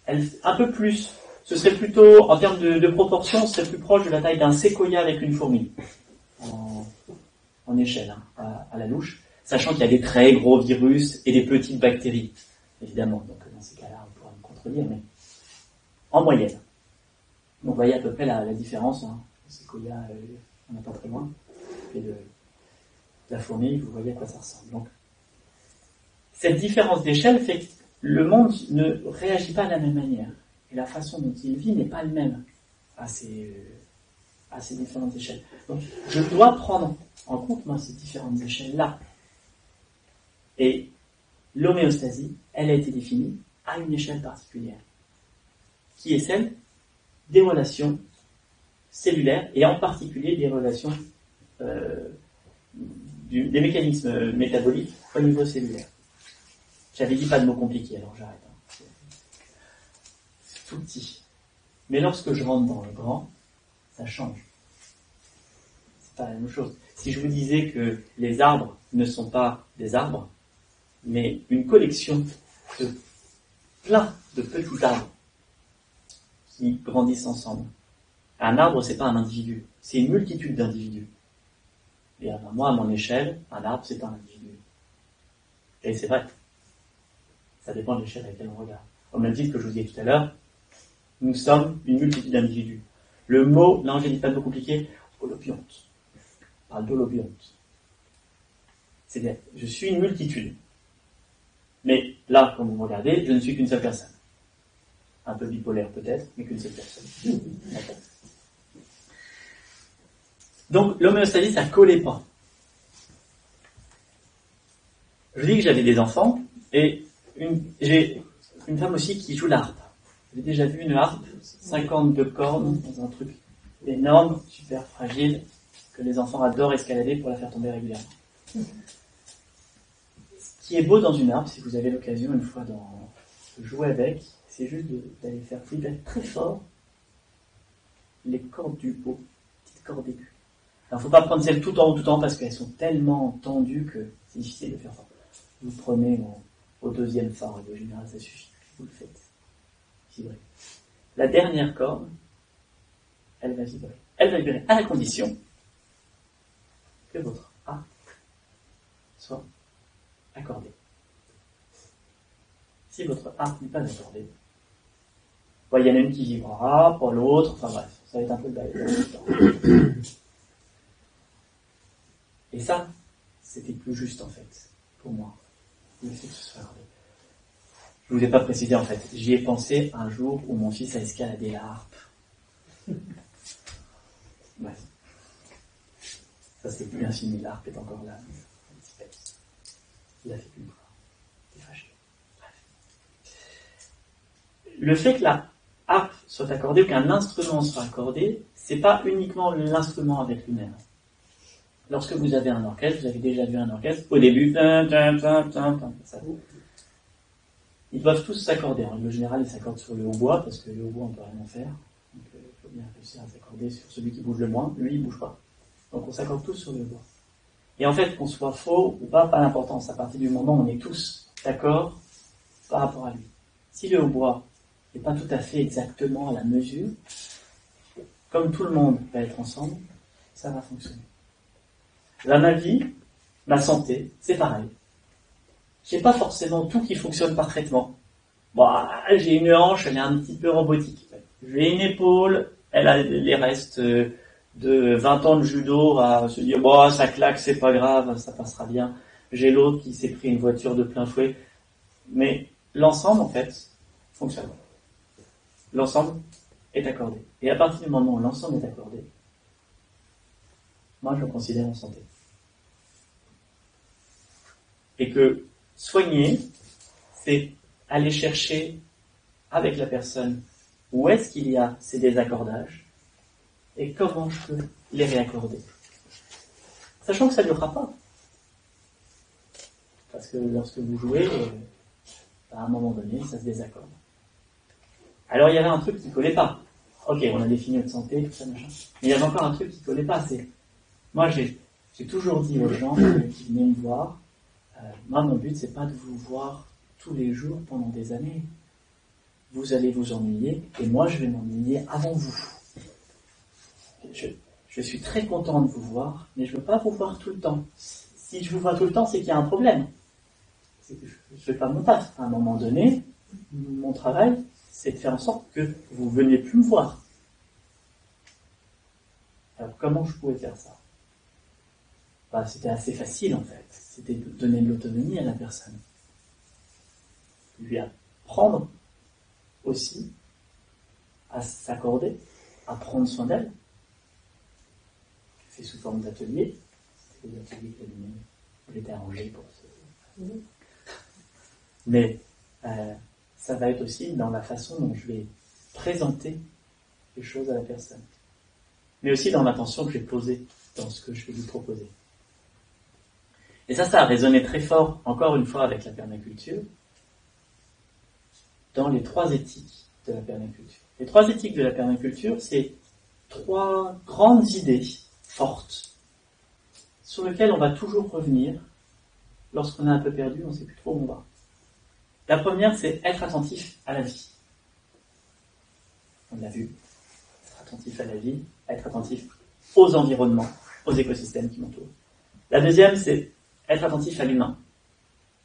elle un peu plus. Ce serait plutôt, en termes de proportion, ce serait plus proche de la taille d'un séquoia avec une fourmi. En échelle, hein, à la louche. Sachant qu'il y a des très gros virus et des petites bactéries. Évidemment, donc dans ces cas-là, on pourra me contredire, mais en moyenne. Donc vous voyez à peu près la différence. Hein. Le séquoia, on n'a pas très loin. Et la fourmi, vous voyez à quoi ça ressemble. Donc, cette différence d'échelle fait que le monde ne réagit pas de la même manière. Et la façon dont il vit n'est pas le même à ces différentes échelles. Donc, je dois prendre en compte, moi, ces différentes échelles-là. Et l'homéostasie, elle a été définie à une échelle particulière, qui est celle des relations cellulaires, et en particulier des relations des mécanismes métaboliques au niveau cellulaire. J'avais dit pas de mots compliqués, alors j'arrête. Hein. C'est tout petit. Mais lorsque je rentre dans le grand, ça change. C'est pas la même chose. Si je vous disais que les arbres ne sont pas des arbres, mais une collection de plein de petits arbres qui grandissent ensemble. Un arbre, c'est pas un individu, c'est une multitude d'individus. Et moi, à mon échelle, un arbre, c'est un individu. Et c'est vrai. Ça dépend de l'échelle à laquelle on regarde. Au même titre que je vous disais tout à l'heure, nous sommes une multitude d'individus. Le mot, là, j'ai dit pas de mot compliqué, holobionte. On parle d'holobionte. C'est-à-dire, je suis une multitude. Mais là, comme vous me regardez, je ne suis qu'une seule personne. Un peu bipolaire peut-être, mais qu'une seule personne. Donc, l'homéostasie, ça collait pas. Je dis que j'avais des enfants, et j'ai une femme aussi qui joue l'harpe. J'ai déjà vu une harpe, 52 cordes, dans un truc énorme, super fragile, que les enfants adorent escalader pour la faire tomber régulièrement. Ce qui est beau dans une harpe, si vous avez l'occasion une fois de jouer avec, c'est juste d'aller faire vibrer très fort les cordes du haut, petites cordes aiguës. Alors, il ne faut pas prendre celles tout en haut, parce qu'elles sont tellement tendues que c'est difficile de faire fort. Vous prenez au deuxième fa, en général, ça suffit. Vous le faites. Vibrer. La dernière corde, elle va vibrer. Elle va vibrer à la condition que votre A soit accordé. Si votre A n'est pas accordé, il y en a une qui vibrera, pas l'autre, enfin bref, ça va être un peu le Et ça, c'était plus juste en fait, pour moi. Le fait que ce soit accordé. Je ne vous ai pas précisé en fait, j'y ai pensé un jour où mon fils a escaladé la harpe. Bref. Ça c'est plus infini, la harpe est encore là. Il a fait une fois. t'es fâché. Le fait que la harpe soit accordée ou qu'un instrument soit accordé, c'est pas uniquement l'instrument avec lui-même. Lorsque vous avez un orchestre, vous avez déjà vu un orchestre, au début, ça. Ils doivent tous s'accorder. En règle générale, ils s'accordent sur le hautbois, parce que le hautbois, on peut rien en faire. Donc, il faut bien réussir à s'accorder sur celui qui bouge le moins. Lui, il bouge pas. Donc, on s'accorde tous sur le hautbois. Et en fait, qu'on soit faux ou pas l'importance. À partir du moment où on est tous d'accord par rapport à lui. Si le hautbois n'est pas tout à fait exactement à la mesure, comme tout le monde va être ensemble, ça va fonctionner. Là, ma vie, ma santé, c'est pareil. J'ai pas forcément tout qui fonctionne parfaitement. Bon, j'ai une hanche, elle est un petit peu robotique. J'ai une épaule, elle a les restes de 20 ans de judo à se dire, bon, ça claque, c'est pas grave, ça passera bien. J'ai l'autre qui s'est pris une voiture de plein fouet. Mais l'ensemble, en fait, fonctionne. L'ensemble est accordé. Et à partir du moment où l'ensemble est accordé, moi, je le considère en santé. Et que soigner, c'est aller chercher avec la personne où est-ce qu'il y a ces désaccordages et comment je peux les réaccorder. Sachant que ça ne durera pas. Parce que lorsque vous jouez, à un moment donné, ça se désaccorde. Alors il y avait un truc qui ne collait pas. Ok, on a défini notre santé, tout ça, machin. Mais il y avait encore un truc qui ne collait pas. Moi, j'ai toujours dit aux gens qui venaient me voir, moi, mon but, c'est pas de vous voir tous les jours pendant des années. Vous allez vous ennuyer, et moi, je vais m'ennuyer avant vous. Je suis très content de vous voir, mais je veux pas vous voir tout le temps. Si je vous vois tout le temps, c'est qu'il y a un problème. C'est que je fais pas mon taf. À un moment donné, mon travail, c'est de faire en sorte que vous veniez plus me voir. Alors, comment je pouvais faire ça? C'était assez facile, en fait. C'était de donner de l'autonomie à la personne. Lui apprendre aussi à s'accorder, à prendre soin d'elle. C'est sous forme d'ateliers. C'est des ateliers que j'étais arrangé pour ça. Mais ça va être aussi dans la façon dont je vais présenter les choses à la personne. Mais aussi dans l'attention que je vais poser dans ce que je vais lui proposer. Et ça a résonné très fort, encore une fois, avec la permaculture, dans les 3 éthiques de la permaculture. Les 3 éthiques de la permaculture, c'est 3 grandes idées fortes sur lesquelles on va toujours revenir lorsqu'on est un peu perdu, on ne sait plus trop où on va. La première, c'est être attentif à la vie. On l'a vu. Être attentif à la vie, être attentif aux environnements, aux écosystèmes qui m'entourent. La deuxième, c'est être attentif à l'humain.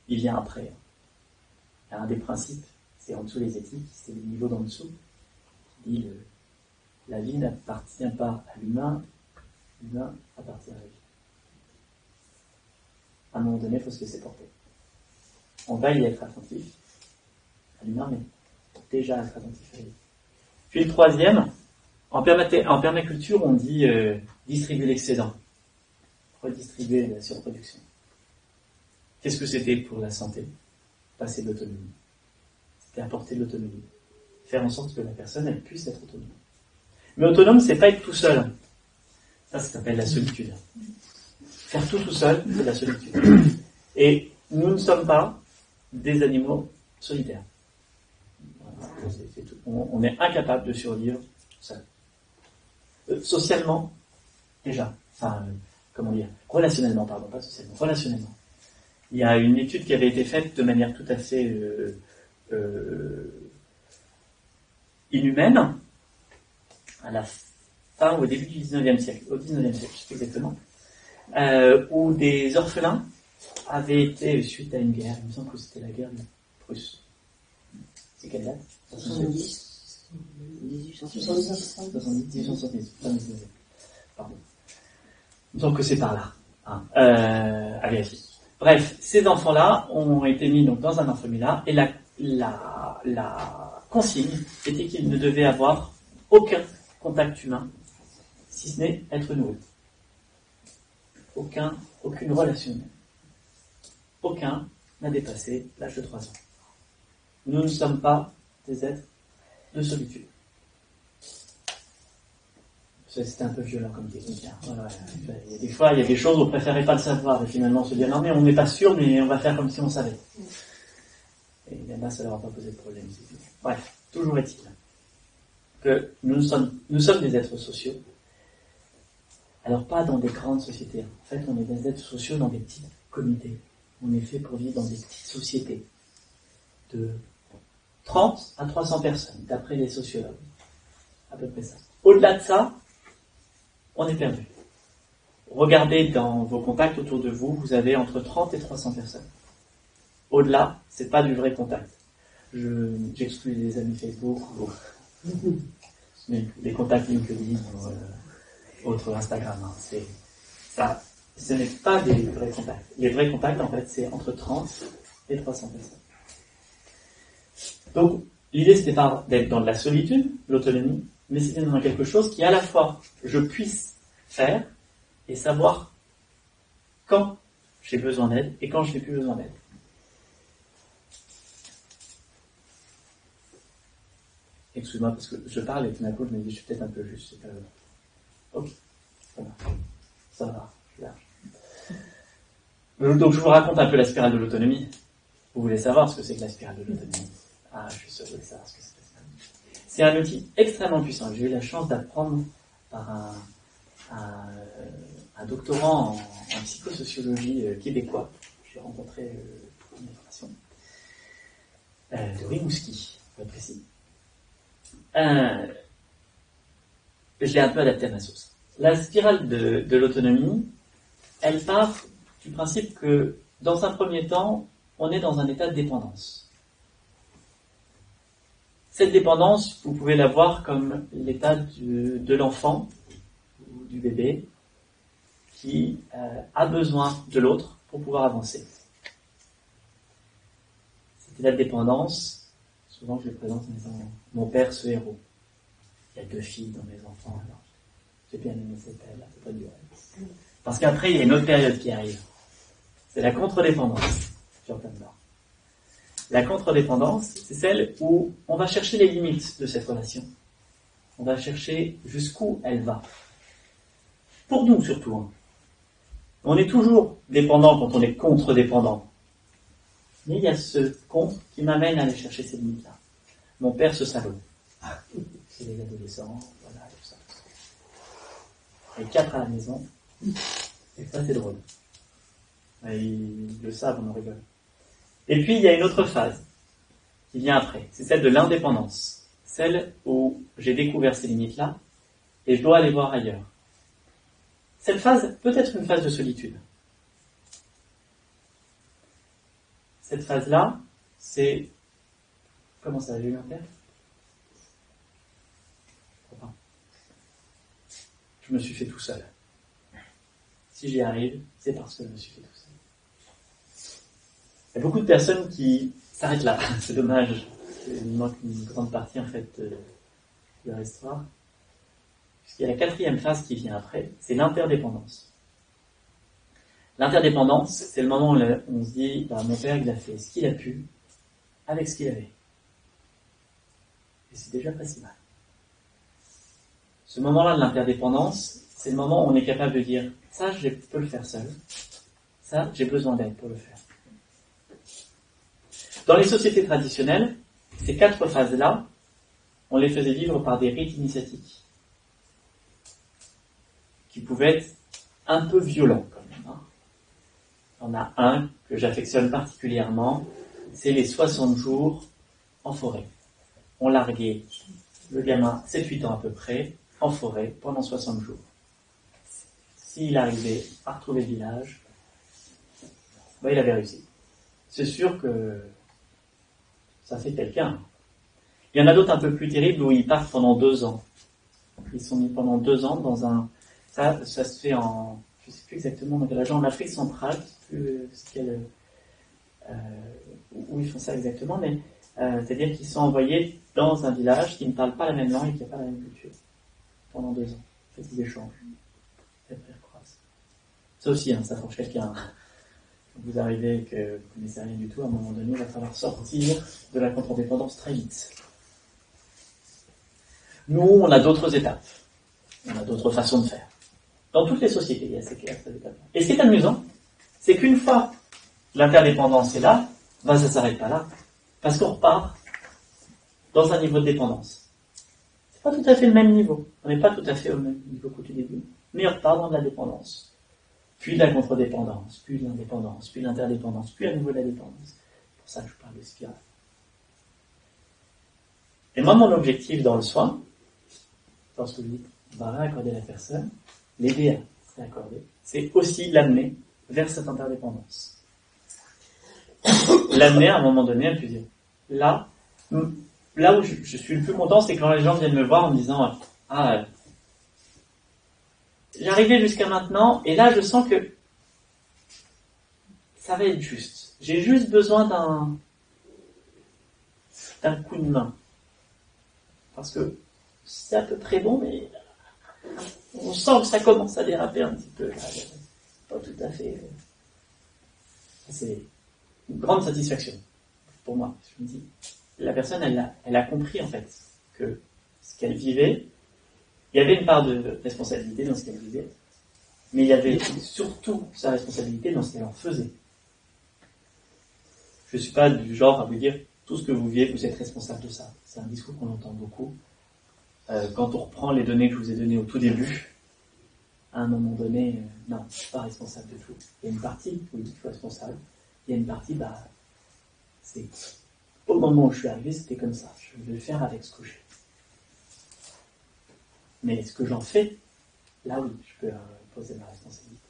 Il vient après. Il y a un des principes, c'est en dessous les éthiques, c'est le niveau d'en dessous, qui dit la vie n'appartient pas à l'humain, l'humain appartient à la vie. À un moment donné, il faut se laisser porter. On va y être attentif à l'humain, mais déjà être attentif à la vie. Puis le troisième, en permaculture, on dit distribuer l'excédent, redistribuer la surproduction. Qu'est-ce que c'était pour la santé? Passer de l'autonomie. C'était apporter de l'autonomie. Faire en sorte que la personne, elle puisse être autonome. Mais autonome, c'est pas être tout seul. Ça s'appelle la solitude. Faire tout seul, c'est la solitude. Et nous ne sommes pas des animaux solitaires. C'est tout. On est incapable de survivre seul. Socialement, déjà. Relationnellement, pardon, pas socialement. Relationnellement. Il y a une étude qui avait été faite de manière tout à fait inhumaine, à la fin ou au début du 19e siècle, au 19e siècle, je sais plus exactement, où des orphelins avaient été, suite à une guerre, il me semble que c'était la guerre de Prusse. C'est quelle date? 70. 1870. Pardon. Il me semble que c'est par là. À vérifier. Bref, ces enfants-là ont été mis donc dans un orphelinat et la consigne était qu'ils ne devaient avoir aucun contact humain, si ce n'est être nourris. Aucune relation humaine. Aucun, a dépassé l'âge de 3 ans. Nous ne sommes pas des êtres de solitude. C'était un peu violent comme technique. Des fois, il y a des choses où on préférait pas le savoir et finalement on se dit non mais on n'est pas sûr mais on va faire comme si on savait. Et là, ça ne leur a pas posé de problème. Bref, toujours est-il que nous sommes des êtres sociaux. Alors pas dans des grandes sociétés. En fait, on est des êtres sociaux dans des petits comités. On est fait pour vivre dans des petites sociétés de 30 à 300 personnes, d'après les sociologues. À peu près ça. Au-delà de ça, on est perdu. Regardez dans vos contacts autour de vous, vous avez entre 30 et 300 personnes. Au-delà, c'est pas du vrai contact. J'exclus les amis Facebook ou les contacts LinkedIn ou autres Instagram. Ce n'est pas des vrais contacts. Les vrais contacts, en fait, c'est entre 30 et 300 personnes. Donc, l'idée, c'était pas d'être dans de la solitude, l'autonomie, mais c'était dans quelque chose qui, à la fois, je puisse faire et savoir quand j'ai besoin d'aide et quand je n'ai plus besoin d'aide. Excuse-moi, parce que je parle et tout d'un coup, je me dis, je suis peut-être un peu juste. C'est pas... Ok, ça va, je suis large. Donc, je vous raconte un peu la spirale de l'autonomie. Vous voulez savoir ce que c'est que la spirale de l'autonomie? Ah, je suis sûr que vous voulez savoir ce que c'est que la spirale de l'autonomie. C'est un outil extrêmement puissant. J'ai eu la chance d'apprendre par un doctorant en psychosociologie québécois. J'ai rencontré une formation de Rimouski, pour être précis. Je l'ai un peu adapté à ma sauce. La spirale de l'autonomie, elle part du principe que, dans un premier temps, on est dans un état de dépendance. Cette dépendance, vous pouvez la voir comme l'état de l'enfant, ou du bébé, qui a besoin de l'autre pour pouvoir avancer. Cet état de dépendance, souvent je le présente en disant mon père, ce héros. Il y a 2 filles dans mes enfants, alors j'ai bien aimé cette elle, là, c'est pas du rêve. Parce qu'après, il y a une autre période qui arrive. C'est la contre-dépendance. La contre-dépendance, c'est celle où on va chercher les limites de cette relation. On va chercher jusqu'où elle va. Pour nous, surtout. Hein. On est toujours dépendant quand on est contre-dépendant. Mais il y a ce contre qui m'amène à aller chercher ces limites-là. Mon père, ce salaud. C'est les adolescents, voilà, tout ça. Les 4 à la maison. Et ça, c'est drôle. Ils le savent, on en rigole. Et puis, il y a une autre phase qui vient après. C'est celle de l'indépendance. Celle où j'ai découvert ces limites-là et je dois aller voir ailleurs. Cette phase peut être une phase de solitude. Cette phase-là, c'est... Comment ça, j'ai eu un père ? Je me suis fait tout seul. Si j'y arrive, c'est parce que je me suis fait tout seul. Il y a beaucoup de personnes qui s'arrêtent là. C'est dommage. Il manque une grande partie, en fait, de leur histoire. Puisqu'il y a la 4e phase qui vient après, c'est l'interdépendance. L'interdépendance, c'est le moment où on se dit, mon père, il a fait ce qu'il a pu, avec ce qu'il avait. Et c'est déjà pas si mal. Ce moment-là de l'interdépendance, c'est le moment où on est capable de dire « ça, je peux le faire seul. Ça, j'ai besoin d'aide pour le faire. » Dans les sociétés traditionnelles, ces 4 phases-là, on les faisait vivre par des rites initiatiques qui pouvaient être un peu violents quand même. Hein. Il y en a un que j'affectionne particulièrement, c'est les 60 jours en forêt. On larguait le gamin, 7-8 ans à peu près, en forêt pendant 60 jours. S'il arrivait à retrouver le village, il avait réussi. C'est sûr que ça fait quelqu'un. Il y en a d'autres un peu plus terribles où ils partent pendant 2 ans. Ils sont mis pendant 2 ans dans un... Ça se fait en... Je ne sais plus exactement dans quelle région, en Afrique centrale, je ne sais plus où ils font ça exactement, mais c'est-à-dire qu'ils sont envoyés dans un village qui ne parle pas la même langue et qui n'a pas la même culture. Pendant 2 ans. En fait, ils échangent. Après, ils recroisent. Ça aussi, ça forge quelqu'un. vous arrivez que vous ne connaissez rien du tout, à un moment donné, il va falloir sortir de la contre-dépendance très vite. Nous, on a d'autres étapes. On a d'autres façons de faire. Dans toutes les sociétés, il y a ces étapes. Et ce qui est amusant, c'est qu'une fois l'interdépendance est là, ça ne s'arrête pas là. Parce qu'on repart dans un niveau de dépendance. C'est pas tout à fait le même niveau. On n'est pas tout à fait au même niveau qu'au tout début. Mais on repart dans de la dépendance. Puis de la contre-dépendance, puis de l'indépendance, puis de l'interdépendance, puis à nouveau de la dépendance. C'est pour ça que je parle de spirale. Et moi, mon objectif dans le soin, lorsque je dis on va réaccorder la personne, l'aider à se réaccorder, c'est aussi l'amener vers cette interdépendance. L'amener à un moment donné à lui dire, là où je suis le plus content, c'est quand les gens viennent me voir en me disant j'arrivais jusqu'à maintenant, et là je sens que ça va être juste. J'ai juste besoin d'un coup de main. Parce que c'est à peu près bon, mais on sent que ça commence à déraper un petit peu. Pas tout à fait. C'est une grande satisfaction pour moi. Je me dis, la personne, elle a compris en fait que ce qu'elle vivait, il y avait une part de responsabilité dans ce qu'elle vivait, mais il y avait surtout sa responsabilité dans ce qu'elle en faisait. Je ne suis pas du genre à vous dire, tout ce que vous vivez, vous êtes responsable de ça. C'est un discours qu'on entend beaucoup. Quand on reprend les données que je vous ai données au tout début, à un moment donné, non, je ne suis pas responsable de tout. Il y a une partie, oui, je suis responsable. Il y a une partie, c'est au moment où je suis arrivé, c'était comme ça. Je vais le faire avec ce que j'ai. Mais ce que j'en fais, là oui, je peux poser ma responsabilité.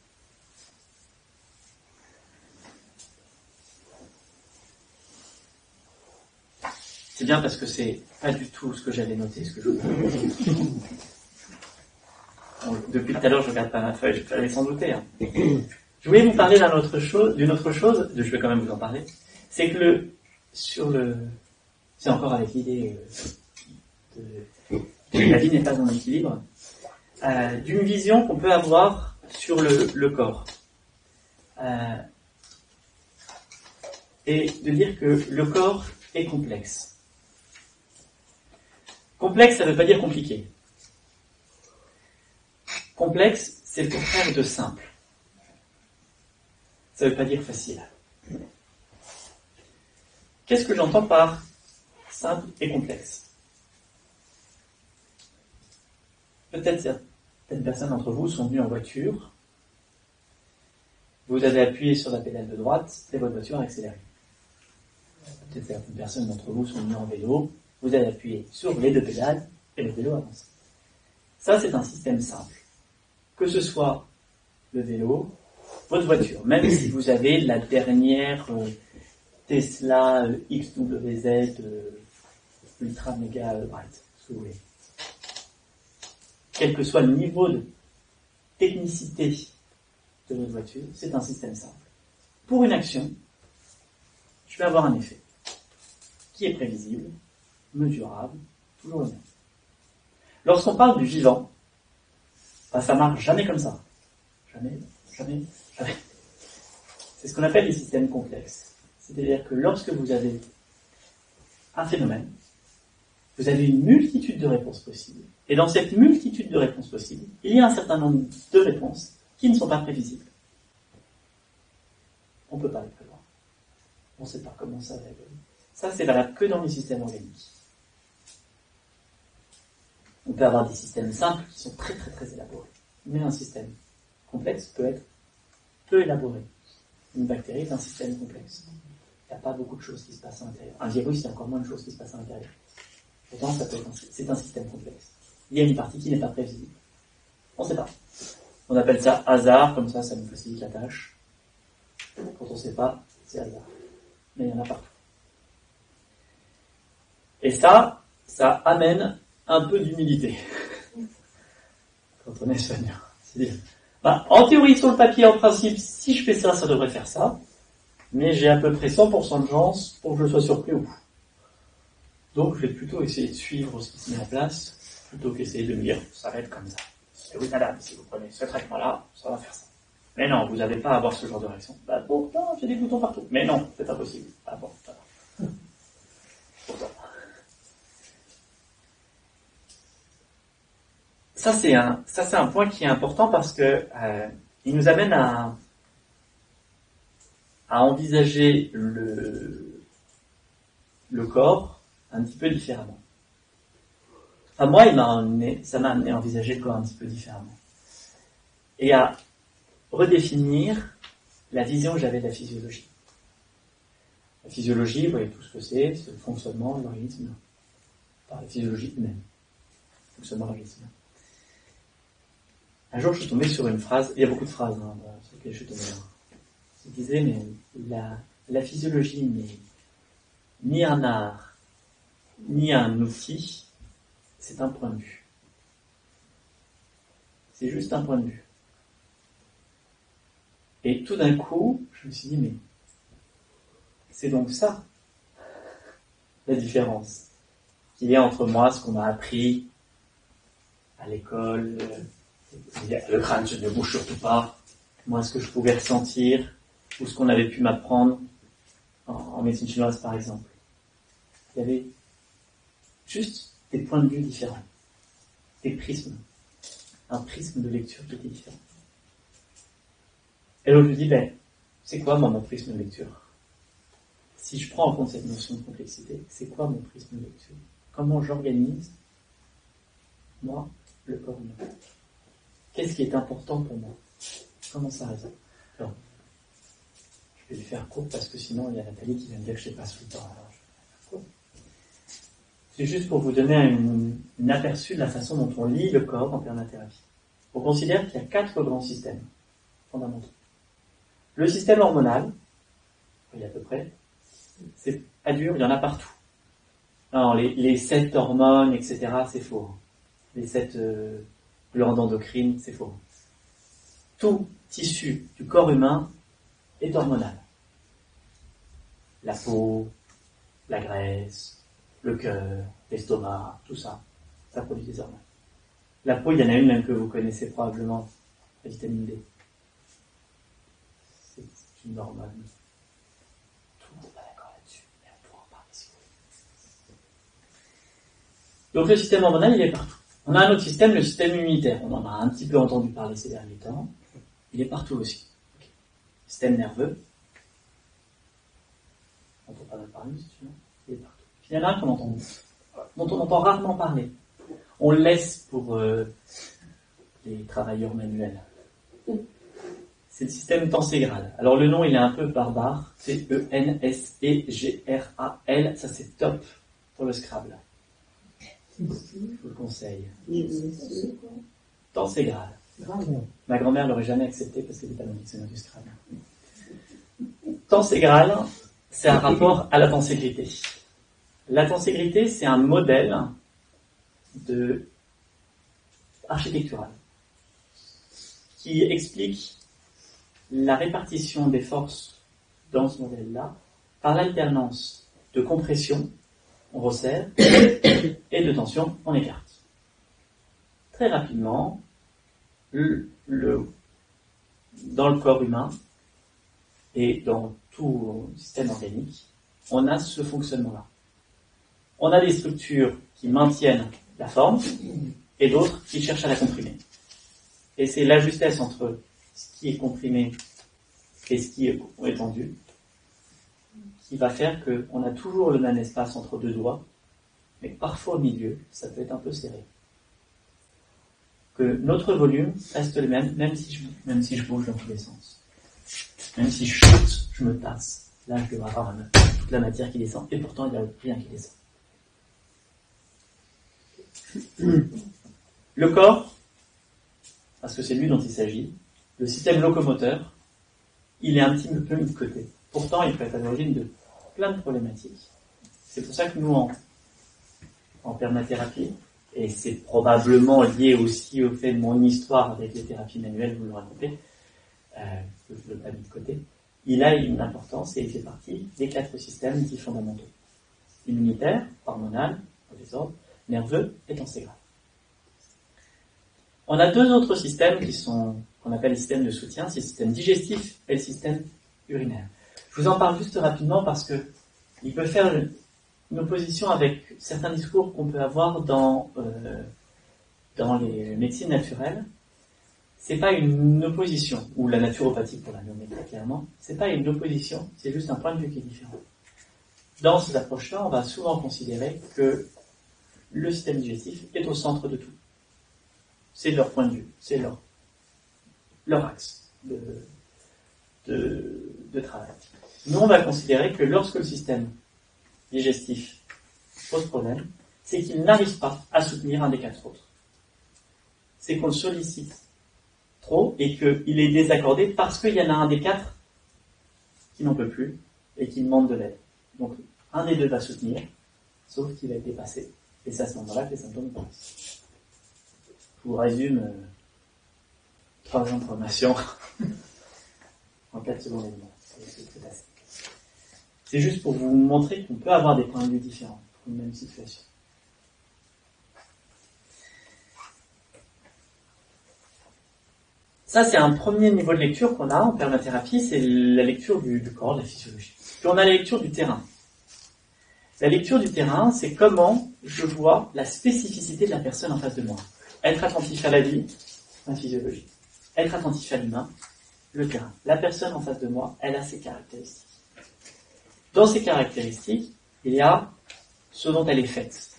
C'est bien parce que c'est pas du tout ce que j'avais noté, ce que je voulais. Depuis tout à l'heure, je regarde pas ma feuille, je vais s'en douter. Je voulais vous parler d'une autre chose, je vais quand même vous en parler. C'est que c'est encore avec l'idée que la vie n'est pas en équilibre, d'une vision qu'on peut avoir sur le corps. Et de dire que le corps est complexe. Complexe, ça ne veut pas dire compliqué. Complexe, c'est le contraire de simple. Ça ne veut pas dire facile. Qu'est-ce que j'entends par simple et complexe? Peut-être certaines personnes d'entre vous sont venues en voiture. Vous avez appuyé sur la pédale de droite et votre voiture a accéléré. Peut-être certaines personnes d'entre vous sont venues en vélo. Vous avez appuyé sur les deux pédales et le vélo avance. Ça, c'est un système simple. Que ce soit le vélo, votre voiture, même si vous avez la dernière Tesla XWZ ultra méga bright, ce que vous voulez. Quel que soit le niveau de technicité de votre voiture, c'est un système simple. Pour une action, je vais avoir un effet qui est prévisible, mesurable, toujours le même. Lorsqu'on parle du vivant, ça marche jamais comme ça. Jamais. C'est ce qu'on appelle les systèmes complexes. C'est-à-dire que lorsque vous avez un phénomène, vous avez une multitude de réponses possibles. Et dans cette multitude de réponses possibles, il y a un certain nombre de réponses qui ne sont pas prévisibles. On ne peut pas les prévoir. On ne sait pas comment ça va évoluer. Ça, c'est valable que dans les systèmes organiques. On peut avoir des systèmes simples qui sont très très très élaborés. Mais un système complexe peut être peu élaboré. Une bactérie est un système complexe. Il n'y a pas beaucoup de choses qui se passent à l'intérieur. Un virus, il y a encore moins de choses qui se passent à l'intérieur. Pourtant, c'est un système complexe. Il y a une partie qui n'est pas prévisible. On ne sait pas. On appelle ça hasard, comme ça nous facilite la tâche. Quand on ne sait pas, c'est hasard. Mais il y en a partout. Et ça amène un peu d'humilité. Quand on est soignant. C'est-à-dire, en théorie, sur le papier, en principe, si je fais ça, ça devrait faire ça. Mais j'ai à peu près 100% de chance pour que je sois surpris au bout. Donc, je vais plutôt essayer de suivre ce qui se met en place, plutôt qu'essayer de me dire, ça va être comme ça. Et oui, madame, si vous prenez ce traitement-là, ça va faire ça. Mais non, vous n'avez pas à avoir ce genre de réaction. Bah pourtant, j'ai des boutons partout. Mais non, c'est impossible. Ah bon, ça va. Pourtant. Ça c'est un point qui est important parce que il nous amène à envisager le corps un petit peu différemment. Enfin, moi, ça m'a amené à envisager le corps un petit peu différemment. Et à redéfinir la vision que j'avais de la physiologie. La physiologie, vous voyez tout ce que c'est le fonctionnement de l'organisme humain. Par la physiologie humaine. Le fonctionnement de l'organisme humain. Un jour, je suis tombé sur une phrase, il y a beaucoup de phrases sur lesquelles je suis tombé. Qui disait, mais la physiologie n'est ni un art, ni un outil, c'est un point de vue. C'est juste un point de vue. Et tout d'un coup, je me suis dit, mais c'est donc ça, la différence qu'il y a entre moi, ce qu'on m'a appris à l'école, le crâne ne bouge surtout pas, moi ce que je pouvais ressentir, ou ce qu'on avait pu m'apprendre en médecine chinoise par exemple. Il y avait juste des points de vue différents, des prismes, un prisme de lecture qui était différent. Et donc je me dis, c'est quoi mon prisme de lecture? Si je prends en compte cette notion de complexité, c'est quoi mon prisme de lecture? Comment j'organise, moi, le corps humain? Qu'est-ce qui est important pour moi? Comment ça résonne? Alors, je vais lui faire court parce que sinon il y a Nathalie qui va me dire que je passe tout le temps. Alors, je vais faire court. C'est juste pour vous donner un aperçu de la façon dont on lit le corps en permathérapie. On considère qu'il y a 4 grands systèmes fondamentaux. Le système hormonal, vous voyez à peu près, c'est pas dur, il y en a partout. Alors, les 7 hormones, etc., c'est faux. Les 7 glandes endocrines, c'est faux. Tout tissu du corps humain est hormonal. La peau, la graisse, le cœur, l'estomac, tout ça, ça produit des hormones. La peau, il y en a une même que vous connaissez probablement, la vitamine D. C'est une hormone. Tout le monde n'est pas d'accord là-dessus, mais on pourra en parler si vous voulez. Donc le système hormonal, il est partout. On a un autre système, le système immunitaire. On en a un petit peu entendu parler ces derniers temps. Il est partout aussi. Okay. Système nerveux. On n'entend pas mal parler, si tu veux. Il est partout. Puis il y en a un dont on entend rarement parler. On le laisse pour les travailleurs manuels. C'est le système tenségral. Alors le nom, il est un peu barbare. C'est Tensegral. Ça, c'est top pour le Scrabble. Je vous le conseille. Tenségral. Ma grand-mère l'aurait jamais accepté parce qu'elle n'est pas dans le dictionnaire du Scrabble. Tenségral, c'est un rapport à la tenségrité. La tenségrité, c'est un modèle architectural qui explique la répartition des forces dans ce modèle-là par l'alternance de compression, on resserre, et de tension, on écarte. Très rapidement, dans le corps humain et dans tout système organique, on a ce fonctionnement-là. On a des structures qui maintiennent la forme et d'autres qui cherchent à la comprimer. Et c'est la justesse entre ce qui est comprimé et ce qui est étendu qui va faire qu'on a toujours le même espace entre deux doigts, mais parfois au milieu, ça peut être un peu serré. Que notre volume reste le même, même si je bouge dans tous les sens. Même si je chute, je me tasse. Là, je devrais avoir toute la matière qui descend, et pourtant, il n'y a rien qui descend. Le corps, parce que c'est lui dont il s'agit, le système locomoteur, il est un petit peu mis de côté. Pourtant, il peut être à l'origine de plein de problématiques. C'est pour ça que nous, en permathérapie, et c'est probablement lié aussi au fait de mon histoire avec les thérapies manuelles, vous l'aurez compris, que je ne l'ai pas mis de côté, il a une importance et il fait partie des 4 systèmes dits fondamentaux. Immunitaire, hormonal, au désordre, nerveux et tenségral. On a 2 autres systèmes qui sont qu'on appelle les systèmes de soutien, c'est le système digestif et le système urinaire. Je vous en parle juste rapidement parce que il peut faire une opposition avec certains discours qu'on peut avoir dans les médecines naturelles. C'est pas une opposition, ou la naturopathie pour la nommer très clairement, c'est pas une opposition, c'est juste un point de vue qui est différent. Dans ces approches-là, on va souvent considérer que le système digestif est au centre de tout. C'est leur point de vue, c'est leur axe de travail. Nous, on va considérer que lorsque le système digestif pose problème, c'est qu'il n'arrive pas à soutenir un des quatre autres. C'est qu'on le sollicite trop et qu'il est désaccordé parce qu'il y en a un des quatre qui n'en peut plus et qui demande de l'aide. Donc, un des deux va soutenir, sauf qu'il va être dépassé. Et c'est à ce moment-là que les symptômes commencent. Je vous résume 3 ans de formation en 4 secondes et demie. C'est assez. C'est juste pour vous montrer qu'on peut avoir des points de vue différents pour une même situation. Ça, c'est un premier niveau de lecture qu'on a en permathérapie, c'est la lecture du corps, de la physiologie. Puis on a la lecture du terrain. La lecture du terrain, c'est comment je vois la spécificité de la personne en face de moi. Être attentif à la vie, la physiologie. Être attentif à l'humain, le terrain. La personne en face de moi, elle a ses caractéristiques. Dans ces caractéristiques, il y a ce dont elle est faite.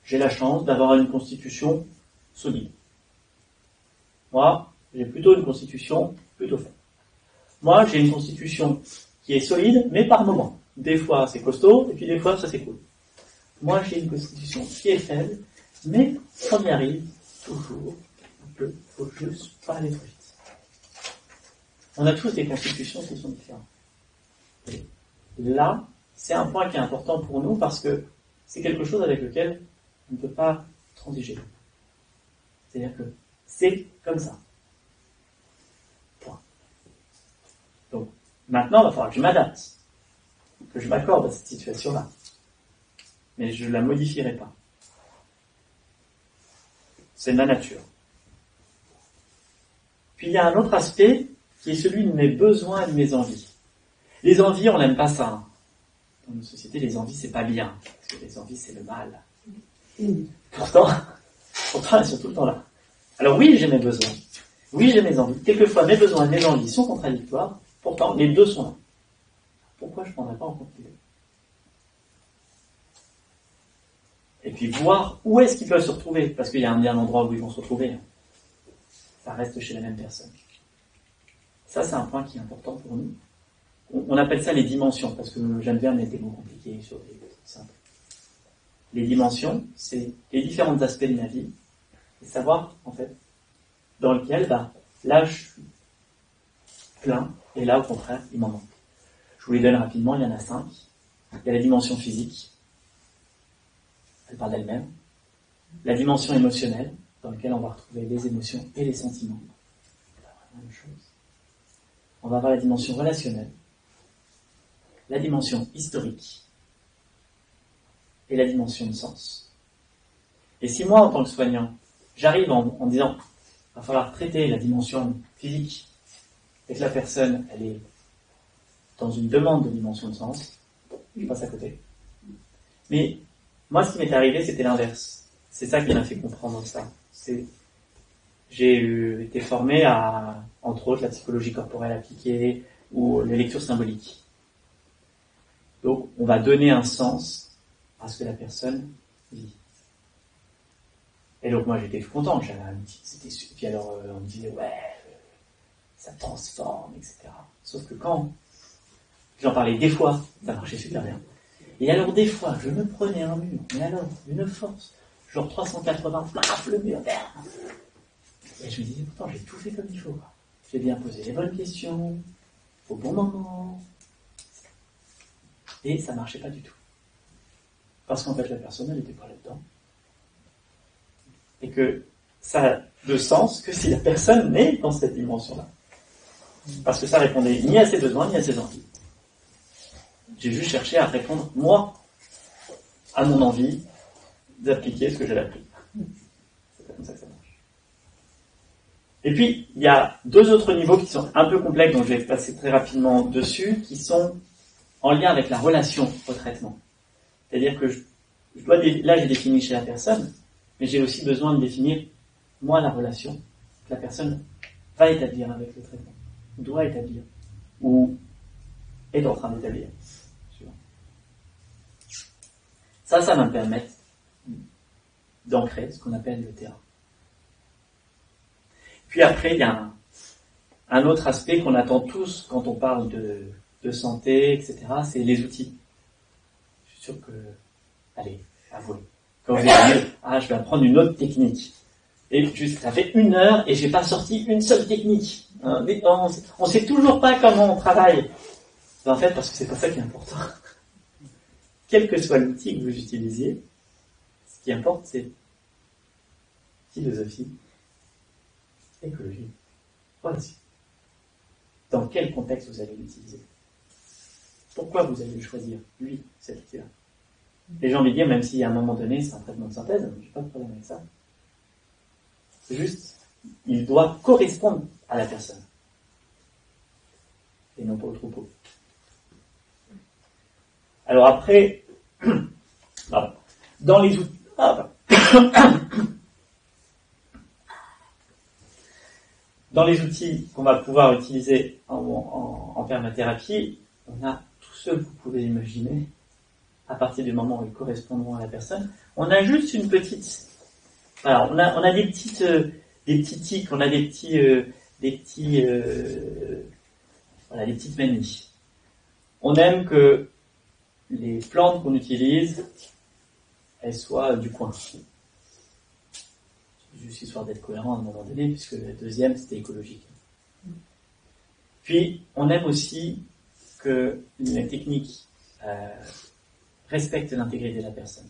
J'ai la chance d'avoir une constitution solide. Moi, j'ai plutôt une constitution plutôt faible. Moi, j'ai une constitution qui est solide, mais par moments. Des fois, c'est costaud, et puis des fois, ça s'écoule. Moi, j'ai une constitution qui est faible, mais on y arrive toujours. Il faut juste pas aller trop vite. On a tous des constitutions qui sont différentes. Et là, c'est un point qui est important pour nous parce que c'est quelque chose avec lequel on ne peut pas transiger. C'est-à-dire que c'est comme ça. Point. Donc, maintenant, il va falloir que je m'adapte, que je m'accorde à cette situation-là. Mais je ne la modifierai pas. C'est ma nature. Puis il y a un autre aspect qui est celui de mes besoins et de mes envies. Les envies, on n'aime pas ça. Hein. Dans nos sociétés, les envies, c'est pas bien. Parce que les envies, c'est le mal. Pourtant, elles sont tout le temps là. Alors oui, j'ai mes besoins. Oui, j'ai mes envies. Quelquefois, mes besoins et mes envies sont contradictoires. Pourtant, les deux sont là. Pourquoi je ne prendrais pas en compte les deux ? Et puis voir où est-ce qu'ils peuvent se retrouver. Parce qu'il y a un endroit où ils vont se retrouver. Ça reste chez la même personne. Ça, c'est un point qui est important pour nous. On appelle ça les dimensions, parce que j'aime bien mettre des mots compliqués sur des trucs simples. Les dimensions, c'est les différents aspects de ma vie, et savoir, en fait, dans lequel, là, je suis plein, et là, au contraire, il m'en manque. Je vous les donne rapidement, il y en a 5. Il y a la dimension physique, elle parle d'elle-même. La dimension émotionnelle, dans laquelle on va retrouver les émotions et les sentiments. C'est pas vraiment la même chose. On va avoir la dimension relationnelle, la dimension historique et la dimension de sens. Et si moi, en tant que soignant, j'arrive en disant il va falloir traiter la dimension physique et que la personne, elle est dans une demande de dimension de sens, je passe à côté. Mais moi, ce qui m'est arrivé, c'était l'inverse. C'est ça qui m'a fait comprendre ça. J'ai été formé à, entre autres, la psychologie corporelle appliquée ou les lectures symboliques. Donc, on va donner un sens à ce que la personne vit. Et donc, moi, j'étais content. Puis alors, on me disait, ouais, ça transforme, etc. Sauf que quand j'en parlais des fois, ça marchait super bien. Et alors, des fois, je me prenais un mur, mais alors, une force, genre 380, paf, le mur, et je me disais, pourtant, j'ai tout fait comme il faut. J'ai bien posé les bonnes questions, au bon moment. Et ça marchait pas du tout. Parce qu'en fait, la personne, elle n'était pas là-dedans. Et que ça a de sens que si la personne n'est dans cette dimension-là. Parce que ça répondait ni à ses besoins, ni à ses envies. J'ai juste cherché à répondre, moi, à mon envie d'appliquer ce que j'avais appris. C'est pas comme ça que ça marche. Et puis, il y a deux autres niveaux qui sont un peu complexes, donc je vais passer très rapidement dessus, qui sont en lien avec la relation au traitement. C'est-à-dire que là j'ai défini chez la personne, mais j'ai aussi besoin de définir, moi, la relation que la personne va établir avec le traitement, doit établir, ou est en train d'établir. Ça va me permettre d'ancrer ce qu'on appelle le terrain. Puis après, il y a un autre aspect qu'on attend tous quand on parle de santé, etc., c'est les outils. Je suis sûr que, allez, avouez. Quand vous allez dire, je vais apprendre une autre technique. Et juste, ça fait 1 heure et j'ai pas sorti une seule technique. On sait toujours pas comment on travaille. En fait, parce que c'est pas ça qui est important. Quel que soit l'outil que vous utilisiez, ce qui importe, c'est philosophie, écologie, relation. Dans quel contexte vous allez l'utiliser? Pourquoi vous allez choisir, lui, cet outil-là? Et j'ai envie de dire, même si à un moment donné, c'est un traitement de synthèse, je n'ai pas de problème avec ça. C'est juste, il doit correspondre à la personne. Et non pas au troupeau. Alors après, dans les outils... Dans les outils qu'on va pouvoir utiliser en permathérapie, on a tous ceux que vous pouvez imaginer, à partir du moment où ils correspondront à la personne. On a juste une petite... Alors, on a des petits tics, on a des petites manies. On aime que les plantes qu'on utilise, elles soient du coin. Juste histoire d'être cohérent à un moment donné, puisque la deuxième, c'était écologique. Puis, on aime aussi que la technique respecte l'intégrité de la personne.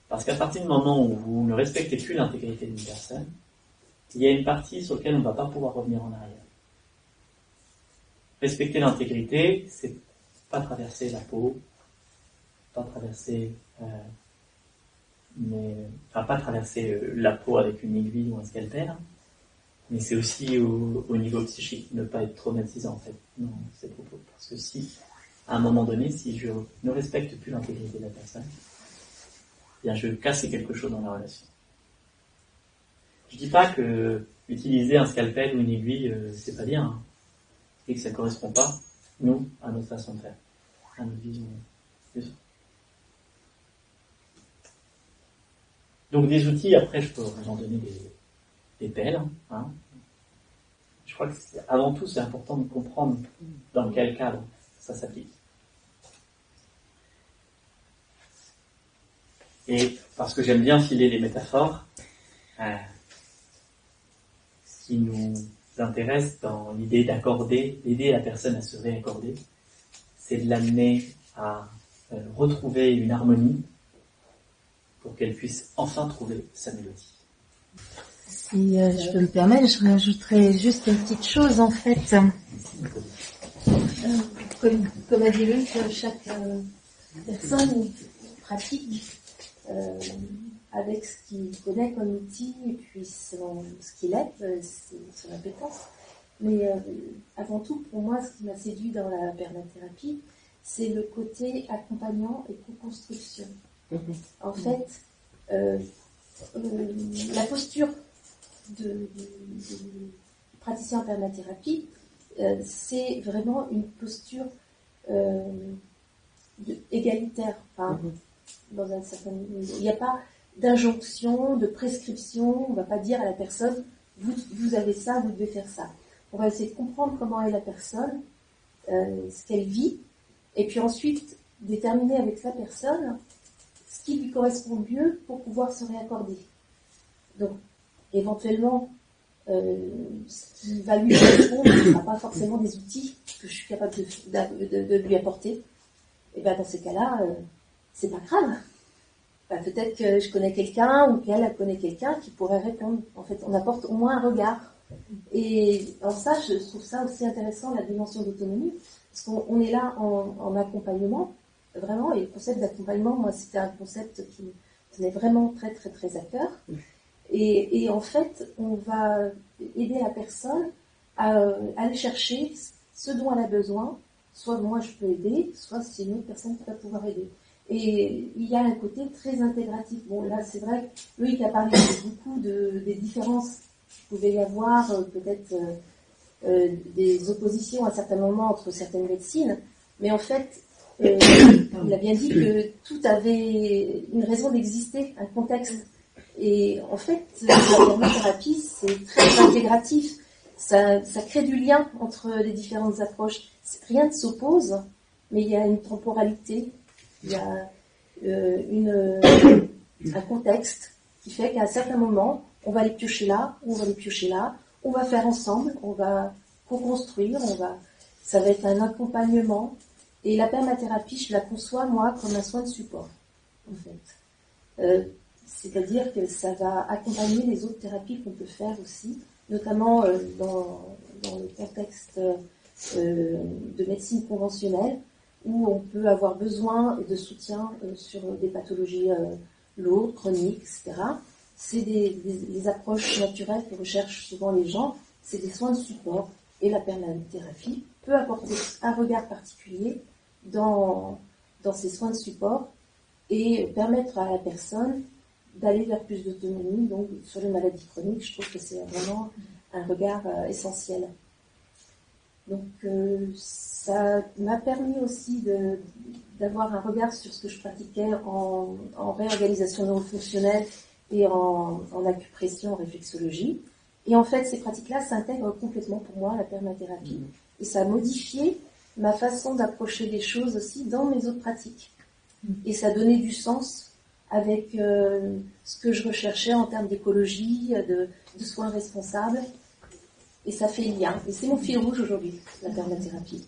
Parce qu'à partir du moment où vous ne respectez plus l'intégrité d'une personne, il y a une partie sur laquelle on ne va pas pouvoir revenir en arrière. Respecter l'intégrité, c'est pas traverser la peau, pas traverser la peau avec une aiguille ou un scalpel, mais c'est aussi au niveau psychique, ne pas être traumatisant en fait. Non, c'est propos. Parce que si, à un moment donné, si je ne respecte plus l'intégrité de la personne, eh bien je vais casser quelque chose dans la relation. Je dis pas que utiliser un scalpel ou une aiguille, c'est pas bien, hein, et que ça ne correspond pas, nous, à notre façon de faire, à notre vision des autres. Donc des outils, après je peux vous en donner des pelles. Hein. Je crois que avant tout c'est important de comprendre dans quel cadre ça s'applique. Et parce que j'aime bien filer les métaphores, ce qui nous intéresse dans l'idée d'aider la personne à se réaccorder, c'est de l'amener à retrouver une harmonie pour qu'elle puisse enfin trouver sa mélodie. Si je peux me permettre, je rajouterais juste une petite chose en fait. Comme a dit Luc, chaque personne pratique avec ce qu'il connaît comme outil et puis ce qu'il est, son appétence. Mais avant tout, pour moi, ce qui m'a séduit dans la permathérapie, c'est le côté accompagnant et co-construction. En fait, la posture de praticien en permathérapie, c'est vraiment une posture égalitaire. Enfin, dans un certain niveau. Il n'y a pas d'injonction, de prescription. On ne va pas dire à la personne vous avez ça, vous devez faire ça. On va essayer de comprendre comment est la personne, ce qu'elle vit, et puis ensuite déterminer avec la personne ce qui lui correspond le mieux pour pouvoir se réaccorder. Donc, éventuellement, ce qui va lui correspondre ne sera pas forcément des outils que je suis capable de lui apporter. Et bien, dans ces cas-là, c'est pas grave. Ben, peut-être que je connais quelqu'un ou qu'elle connaît quelqu'un qui pourrait répondre. En fait, on apporte au moins un regard. Et en ça, je trouve ça aussi intéressant, la dimension d'autonomie, parce qu'on est là en accompagnement, vraiment, et le concept d'accompagnement, moi, c'était un concept qui me tenait vraiment très, très, très à cœur. Et en fait, on va aider la personne à aller chercher ce dont elle a besoin. Soit moi je peux aider, soit c'est une autre personne qui va pouvoir aider. Et il y a un côté très intégratif. Bon, là, c'est vrai que Loïc a parlé beaucoup des différences qu'il pouvait y avoir, peut-être des oppositions à certains moments entre certaines médecines, mais en fait, il a bien dit que tout avait une raison d'exister, un contexte. Et en fait, la thermothérapie, c'est très intégratif. Ça crée du lien entre les différentes approches. Rien ne s'oppose, mais il y a une temporalité, il y a un contexte qui fait qu'à un certain moment, on va les piocher là, on va les piocher là, on va faire ensemble, on va co-construire, ça va être un accompagnement. Et la permathérapie, je la conçois, moi, comme un soin de support, en fait. C'est-à-dire que ça va accompagner les autres thérapies qu'on peut faire aussi, notamment dans le contexte de médecine conventionnelle, où on peut avoir besoin de soutien sur des pathologies lourdes, chroniques, etc. C'est des approches naturelles que recherchent souvent les gens, c'est des soins de support. Et la permathérapie peut apporter un regard particulier dans ces soins de support et permettre à la personne d'aller vers plus d'autonomie. Donc, sur les maladies chroniques, je trouve que c'est vraiment un regard essentiel. Donc, ça m'a permis aussi d'avoir un regard sur ce que je pratiquais en réorganisation neurofonctionnelle et en acupression, réflexologie. Et en fait, ces pratiques-là s'intègrent complètement pour moi à la permathérapie. Et ça a modifié ma façon d'approcher les choses aussi dans mes autres pratiques. Et ça a donné du sens avec ce que je recherchais en termes d'écologie, de soins responsables. Et ça fait lien. Et c'est mon fil rouge aujourd'hui, la permathérapie.